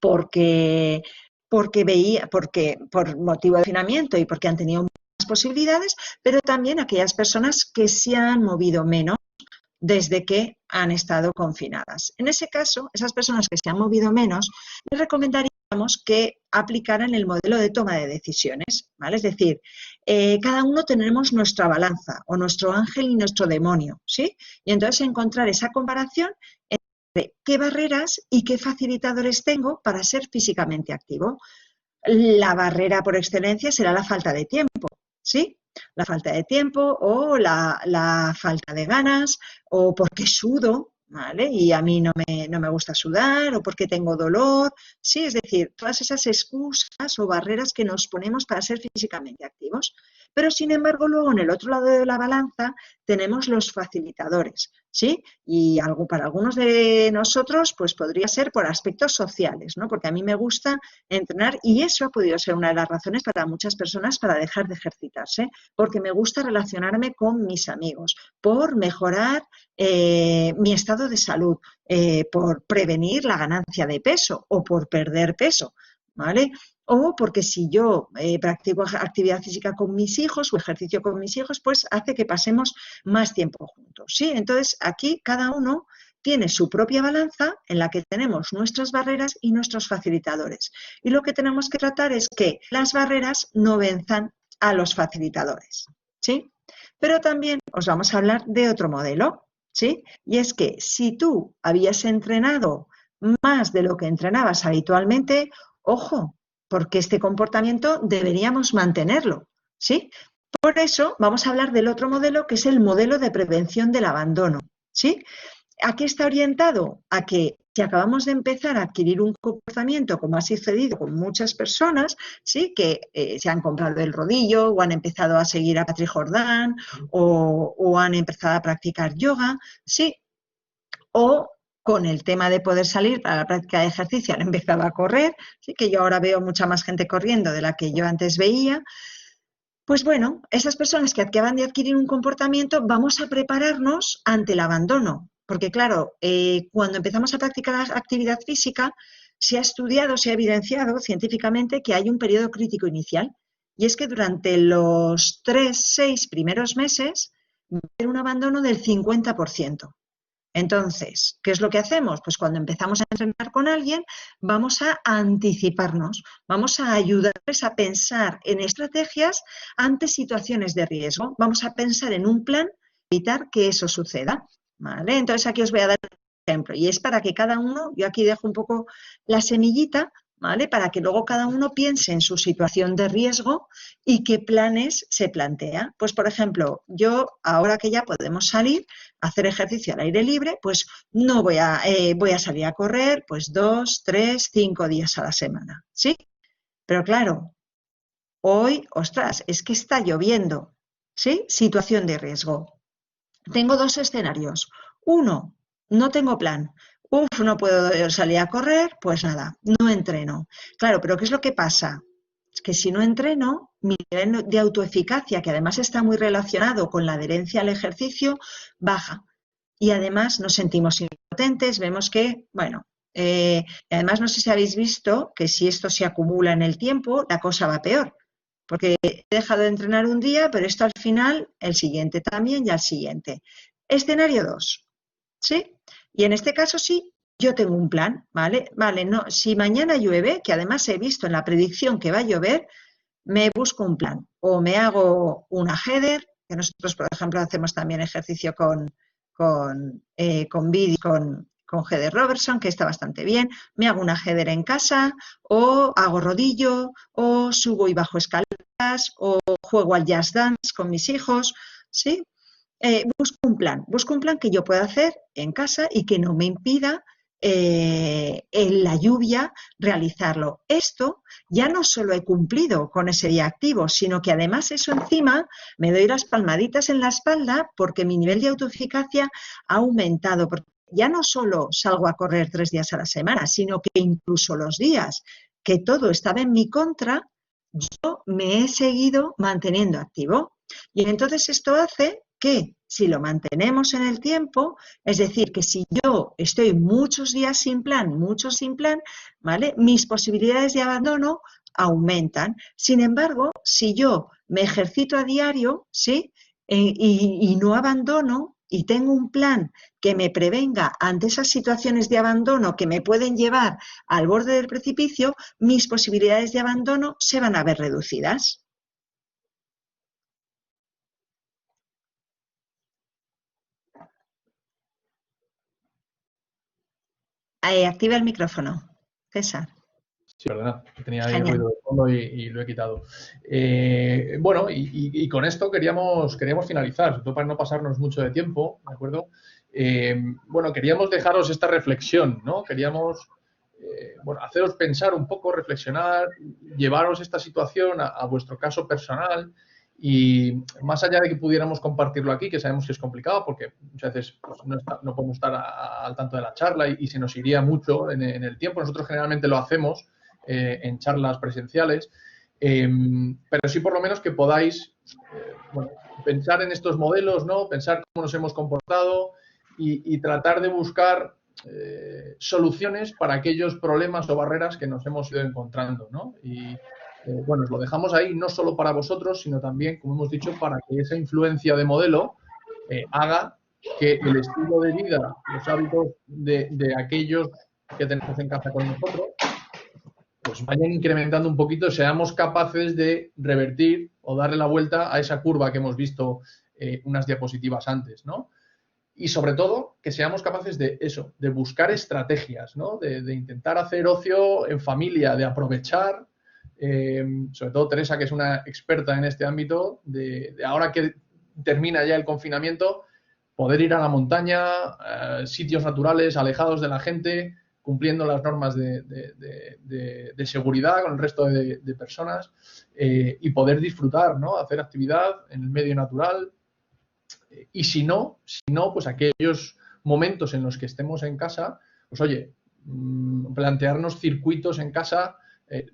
porque por motivo de confinamiento y porque han tenido más posibilidades, pero también aquellas personas que se han movido menos desde que han estado confinadas. En ese caso, esas personas que se han movido menos, les recomendaríamos que aplicaran el modelo de toma de decisiones, ¿vale? Es decir, cada uno tenemos nuestra balanza o nuestro ángel y nuestro demonio, ¿sí? Y entonces encontrar esa comparación entre qué barreras y qué facilitadores tengo para ser físicamente activo. La barrera por excelencia será la falta de tiempo, ¿sí? La falta de tiempo o la falta de ganas o porque sudo, ¿vale? Y a mí no me gusta sudar o porque tengo dolor, ¿sí? Es decir, todas esas excusas o barreras que nos ponemos para ser físicamente activos. Pero, sin embargo, luego en el otro lado de la balanza tenemos los facilitadores, ¿sí? Y para algunos de nosotros, pues podría ser por aspectos sociales, ¿no? Porque a mí me gusta entrenar y eso ha podido ser una de las razones para muchas personas para dejar de ejercitarse, porque me gusta relacionarme con mis amigos, por mejorar mi estado de salud, por prevenir la ganancia de peso o por perder peso, ¿vale? O porque si yo practico actividad física con mis hijos o ejercicio con mis hijos, pues hace que pasemos más tiempo juntos, ¿sí? Entonces, aquí cada uno tiene su propia balanza en la que tenemos nuestras barreras y nuestros facilitadores. Y lo que tenemos que tratar es que las barreras no venzan a los facilitadores, ¿sí? Pero también os vamos a hablar de otro modelo, ¿sí? Y es que si tú habías entrenado más de lo que entrenabas habitualmente, ojo, porque este comportamiento deberíamos mantenerlo, ¿sí? Por eso vamos a hablar del otro modelo, que es el modelo de prevención del abandono, ¿sí? ¿A qué está orientado? A que si acabamos de empezar a adquirir un comportamiento, como ha sucedido con muchas personas, ¿sí? Que se han comprado el rodillo o han empezado a seguir a Patrick Jordan o han empezado a practicar yoga, ¿sí? O con el tema de poder salir para la práctica de ejercicio han empezado a correr, ¿sí? Que yo ahora veo mucha más gente corriendo de la que yo antes veía. Pues bueno, esas personas que acaban de adquirir un comportamiento, vamos a prepararnos ante el abandono. Porque claro, cuando empezamos a practicar actividad física, se ha estudiado, se ha evidenciado científicamente que hay un periodo crítico inicial. Y es que durante los 3-6 primeros meses va a haber un abandono del 50%. Entonces, ¿qué es lo que hacemos? Pues cuando empezamos a entrenar con alguien, vamos a anticiparnos, vamos a ayudarles a pensar en estrategias ante situaciones de riesgo. Vamos a pensar en un plan para evitar que eso suceda, ¿vale? Entonces, aquí os voy a dar un ejemplo y es para que cada uno, yo aquí dejo un poco la semillita, ¿vale? Para que luego cada uno piense en su situación de riesgo y qué planes se plantea. Pues, por ejemplo, yo ahora que ya podemos salir a hacer ejercicio al aire libre, pues no voy a salir a correr pues 2, 3, 5 días a la semana, ¿sí? Pero claro, hoy, ostras, es que está lloviendo, ¿sí? Situación de riesgo. Tengo dos escenarios. Uno, no tengo plan. No puedo salir a correr, pues nada, no entreno. Claro, pero ¿qué es lo que pasa? Es que si no entreno, mi nivel de autoeficacia, que además está muy relacionado con la adherencia al ejercicio, baja. Y además nos sentimos impotentes, vemos que, bueno, además no sé si habéis visto que si esto se acumula en el tiempo, la cosa va peor. Porque he dejado de entrenar un día, pero esto al final, el siguiente también y al siguiente. Escenario 2, ¿sí? Y en este caso sí, yo tengo un plan, ¿vale? Vale, no, si mañana llueve, que además he visto en la predicción que va a llover, me busco un plan. O me hago una header, que nosotros, por ejemplo, hacemos también ejercicio con Heather Robertson, que está bastante bien. Me hago una header en casa, o hago rodillo, o subo y bajo escaleras, o juego al jazz dance con mis hijos, ¿sí? busco un plan que yo pueda hacer en casa y que no me impida en la lluvia realizarlo. Esto ya no solo he cumplido con ese día activo, sino que además eso encima me doy las palmaditas en la espalda porque mi nivel de autoeficacia ha aumentado. Porque ya no solo salgo a correr 3 días a la semana, sino que incluso los días que todo estaba en mi contra, yo me he seguido manteniendo activo. Y entonces esto hace que si lo mantenemos en el tiempo, es decir, que si yo estoy muchos días sin plan, ¿vale? Mis posibilidades de abandono aumentan. Sin embargo, si yo me ejercito a diario, ¿sí? Y no abandono y tengo un plan que me prevenga ante esas situaciones de abandono que me pueden llevar al borde del precipicio, mis posibilidades de abandono se van a ver reducidas. Activa el micrófono, César. Sí, perdona, tenía ahí Genial. ruido de fondo y lo he quitado. Bueno, con esto queríamos finalizar, sobre todo para no pasarnos mucho de tiempo, ¿de acuerdo? Bueno, queríamos dejaros esta reflexión, ¿no? Queríamos, bueno, haceros pensar un poco, reflexionar, llevaros esta situación a vuestro caso personal y más allá de que pudiéramos compartirlo aquí, que sabemos que es complicado porque muchas veces pues, no podemos estar al tanto de la charla y se nos iría mucho en el tiempo. Nosotros generalmente lo hacemos en charlas presenciales, pero sí por lo menos que podáis bueno, pensar en estos modelos, ¿no? Pensar cómo nos hemos comportado y tratar de buscar soluciones para aquellos problemas o barreras que nos hemos ido encontrando, ¿no? Y bueno, os lo dejamos ahí no solo para vosotros, sino también, como hemos dicho, para que esa influencia de modelo haga que el estilo de vida, los hábitos de aquellos que tenemos en casa con nosotros, pues vayan incrementando un poquito, seamos capaces de revertir o darle la vuelta a esa curva que hemos visto unas diapositivas antes, ¿no? Y sobre todo, que seamos capaces de eso, de buscar estrategias, ¿no? De intentar hacer ocio en familia, de aprovechar, sobre todo Teresa, que es una experta en este ámbito, de ahora que termina ya el confinamiento, poder ir a la montaña, sitios naturales, alejados de la gente, cumpliendo las normas de seguridad con el resto de personas y poder disfrutar, ¿no? Hacer actividad en el medio natural. Y si no, pues aquellos momentos en los que estemos en casa, pues oye, plantearnos circuitos en casa.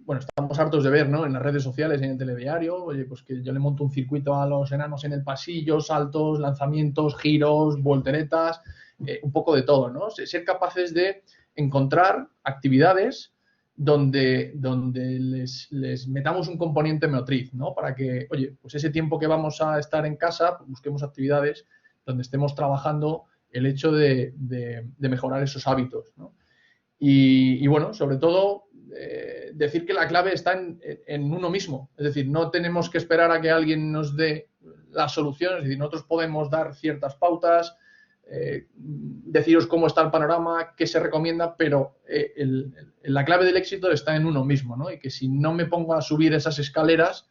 Bueno, estamos hartos de ver, ¿no? En las redes sociales, en el telediario, oye, pues que yo le monto un circuito a los enanos en el pasillo, saltos, lanzamientos, giros, volteretas, un poco de todo, ¿no? Ser capaces de encontrar actividades donde les metamos un componente motriz, ¿no? Para que, oye, pues ese tiempo que vamos a estar en casa, pues busquemos actividades donde estemos trabajando el hecho de mejorar esos hábitos, ¿no? Y bueno, sobre todo, decir que la clave está en uno mismo. Es decir, no tenemos que esperar a que alguien nos dé las soluciones. Es decir, nosotros podemos dar ciertas pautas, deciros cómo está el panorama, qué se recomienda, pero la clave del éxito está en uno mismo, ¿no? Y que si no me pongo a subir esas escaleras,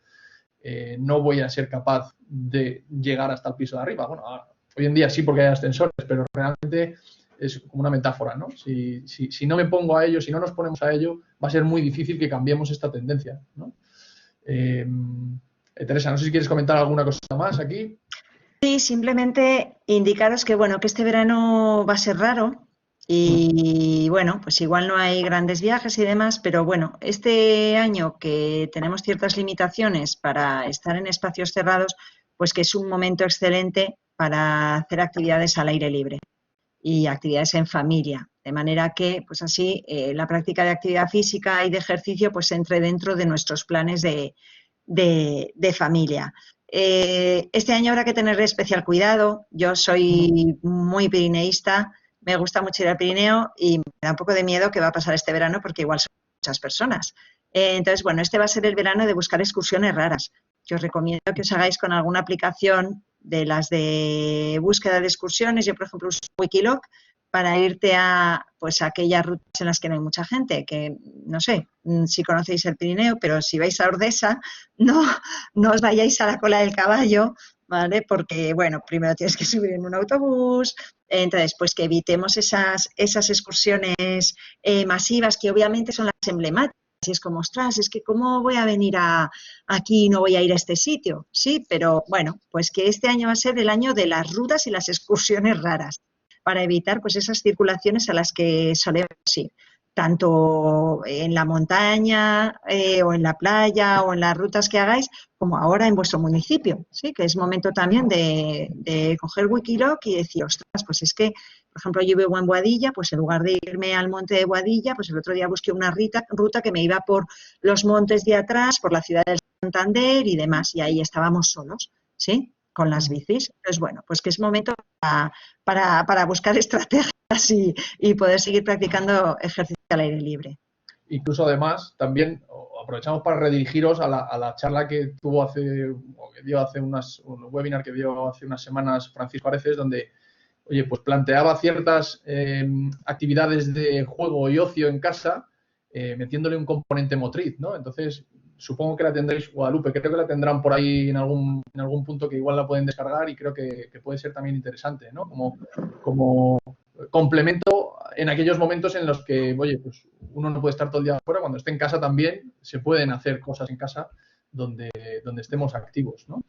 no voy a ser capaz de llegar hasta el piso de arriba. Bueno, hoy en día sí porque hay ascensores, pero realmente es como una metáfora, ¿no? Si no me pongo a ello, si no nos ponemos a ello, va a ser muy difícil que cambiemos esta tendencia, ¿no? Teresa, no sé si quieres comentar alguna cosa más aquí. Sí, simplemente indicaros que, bueno, que este verano va a ser raro y, bueno, pues igual no hay grandes viajes y demás, pero bueno, este año que tenemos ciertas limitaciones para estar en espacios cerrados, pues que es un momento excelente para hacer actividades al aire libre y actividades en familia, de manera que, pues así, la práctica de actividad física y de ejercicio, pues entre dentro de nuestros planes de familia. Este año habrá que tener especial cuidado. Yo soy muy pirineísta, me gusta mucho ir al Pirineo y me da un poco de miedo qué va a pasar este verano porque igual son muchas personas. Entonces, bueno, este va a ser el verano de buscar excursiones raras. Yo os recomiendo que os hagáis con alguna aplicación de las de búsqueda de excursiones. Yo, por ejemplo, uso Wikiloc para irte a pues a aquellas rutas en las que no hay mucha gente, que no sé si conocéis el Pirineo, pero si vais a Ordesa, no os vayáis a la cola del caballo, ¿vale? Porque, bueno, primero tienes que subir en un autobús, entonces, pues que evitemos esas excursiones masivas que obviamente son las emblemáticas. Y es como, ostras, es que ¿cómo voy a venir aquí y no voy a ir a este sitio? Sí, pero bueno, pues que este año va a ser el año de las rutas y las excursiones raras, para evitar pues esas circulaciones a las que solemos ir, tanto en la montaña o en la playa o en las rutas que hagáis, como ahora en vuestro municipio, ¿sí? Que es momento también de coger Wikiloc y decir, ostras, pues es que, por ejemplo, yo vivo en Boadilla, pues en lugar de irme al monte de Boadilla, pues el otro día busqué una ruta que me iba por los montes de atrás, por la ciudad del Santander y demás, y ahí estábamos solos, ¿sí? Con las bicis. Entonces, bueno, pues que es momento para buscar estrategias y poder seguir practicando ejercicio al aire libre. Incluso además, también aprovechamos para redirigiros a la charla que tuvo un webinar que dio hace unas semanas Francisco Areces, donde, oye, pues planteaba ciertas actividades de juego y ocio en casa, metiéndole un componente motriz, ¿no? Entonces, supongo que la tendréis, Guadalupe, creo que la tendrán por ahí en algún punto que igual la pueden descargar y creo que puede ser también interesante, ¿no? Como complemento en aquellos momentos en los que, oye, pues uno no puede estar todo el día afuera, cuando esté en casa también se pueden hacer cosas en casa donde estemos activos, ¿no?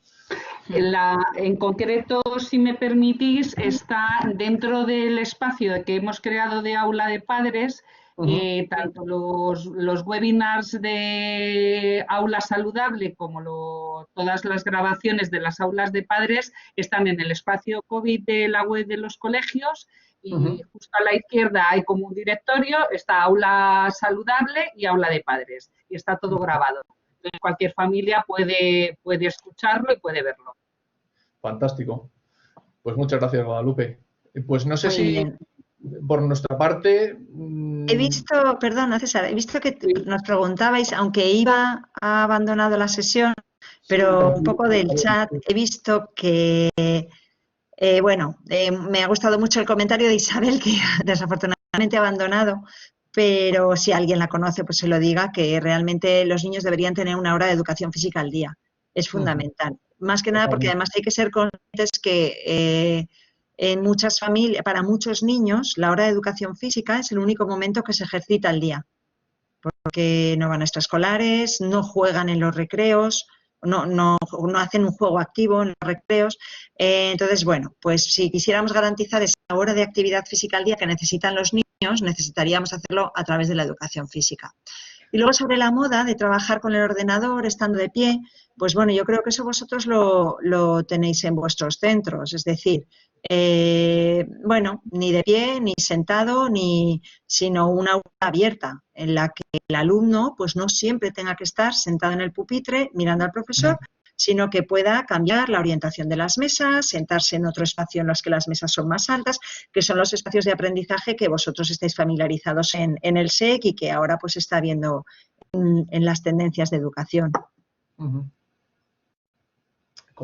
En concreto, si me permitís, está dentro del espacio que hemos creado de aula de padres, tanto los webinars de aula saludable como todas las grabaciones de las aulas de padres están en el espacio COVID de la web de los colegios y justo a la izquierda hay como un directorio, está aula saludable y aula de padres y está todo grabado. Entonces, cualquier familia puede escucharlo y puede verlo. Fantástico. Pues muchas gracias, Guadalupe. Pues no sé Muy si bien. por nuestra parte... He visto, perdona César, he visto que nos preguntabais, aunque Iva ha abandonado la sesión, pero un poco del chat he visto que, me ha gustado mucho el comentario de Isabel, que desafortunadamente ha abandonado, pero si alguien la conoce, pues se lo diga, que realmente los niños deberían tener una hora de educación física al día. Es fundamental. Más que nada porque además hay que ser conscientes que en muchas familias, para muchos niños, la hora de educación física es el único momento que se ejercita al día, porque no van a extraescolares, no juegan en los recreos, no hacen un juego activo en los recreos. Entonces, bueno, pues si quisiéramos garantizar esa hora de actividad física al día que necesitan los niños, necesitaríamos hacerlo a través de la educación física. Y luego sobre la moda de trabajar con el ordenador estando de pie, pues bueno, yo creo que eso vosotros lo tenéis en vuestros centros, es decir, ni de pie, ni sentado, sino una aula abierta en la que el alumno pues no siempre tenga que estar sentado en el pupitre mirando al profesor, sino que pueda cambiar la orientación de las mesas, sentarse en otro espacio en los que las mesas son más altas, que son los espacios de aprendizaje que vosotros estáis familiarizados en el SEC y que ahora pues está viendo en las tendencias de educación.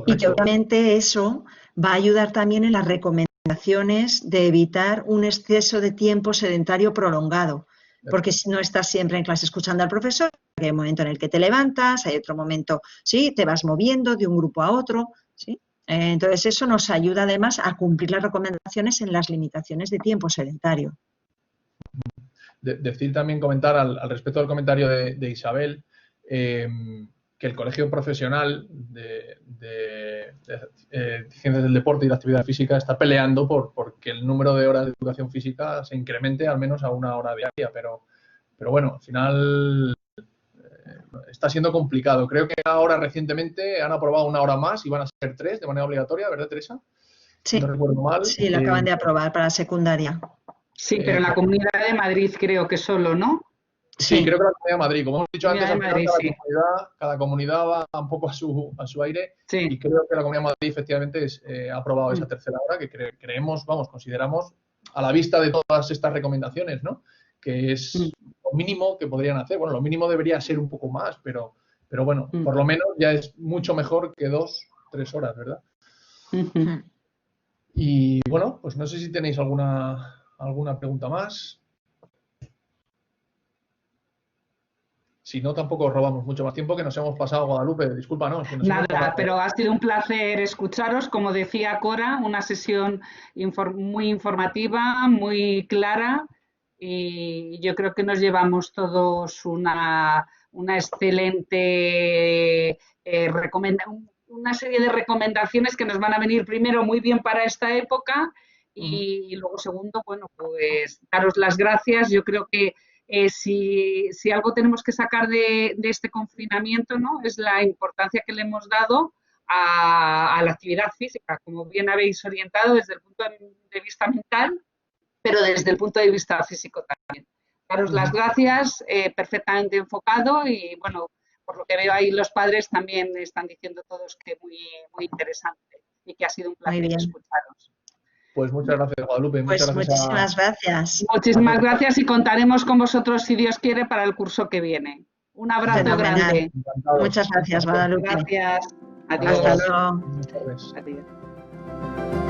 Y que obviamente eso va a ayudar también en las recomendaciones de evitar un exceso de tiempo sedentario prolongado, porque no estás siempre en clase escuchando al profesor, hay un momento en el que te levantas, hay otro momento, sí, te vas moviendo de un grupo a otro, ¿sí? Entonces eso nos ayuda además a cumplir las recomendaciones en las limitaciones de tiempo sedentario. Decir también, comentar al respecto del comentario de Isabel, que el Colegio Profesional de Ciencias del Deporte y la Actividad Física está peleando porque el número de horas de educación física se incremente al menos a una hora diaria, pero bueno, al final está siendo complicado. Creo que ahora recientemente han aprobado una hora más y van a ser 3 de manera obligatoria, ¿verdad, Teresa? Sí, no recuerdo mal. Sí, la acaban de aprobar para secundaria. Sí, pero en la Comunidad de Madrid creo que solo, ¿no? Sí, creo que la Comunidad de Madrid. Como hemos dicho antes, Madrid, cada comunidad va un poco a su aire. Sí. Y creo que la Comunidad de Madrid efectivamente ha aprobado esa tercera hora que consideramos a la vista de todas estas recomendaciones, ¿no? Que es lo mínimo que podrían hacer. Bueno, lo mínimo debería ser un poco más, pero bueno, por lo menos ya es mucho mejor que 2-3 horas, ¿verdad? Y bueno, pues no sé si tenéis alguna pregunta más. Si no, tampoco robamos mucho más tiempo, que nos hemos pasado, Guadalupe. Discúlpanos. Que nos hemos Nada, pasado. pero ha sido un placer escucharos. Como decía Cora, una sesión muy informativa, muy clara, y yo creo que nos llevamos todos una excelente una serie de recomendaciones que nos van a venir primero muy bien para esta época y luego segundo, bueno, pues daros las gracias. Yo creo que si algo tenemos que sacar de este confinamiento, ¿no?, es la importancia que le hemos dado a la actividad física, como bien habéis orientado desde el punto de vista mental, pero desde el punto de vista físico también. Daros las gracias, perfectamente enfocado, y bueno, por lo que veo ahí los padres también están diciendo todos que muy, muy interesante y que ha sido un placer escucharos. Pues muchas gracias, Guadalupe. Pues muchísimas gracias. Muchísimas gracias y contaremos con vosotros, si Dios quiere, para el curso que viene. Un abrazo grande. Encantado. Muchas gracias, Guadalupe. Gracias. Adiós. Hasta luego. Buenas tardes. Adiós.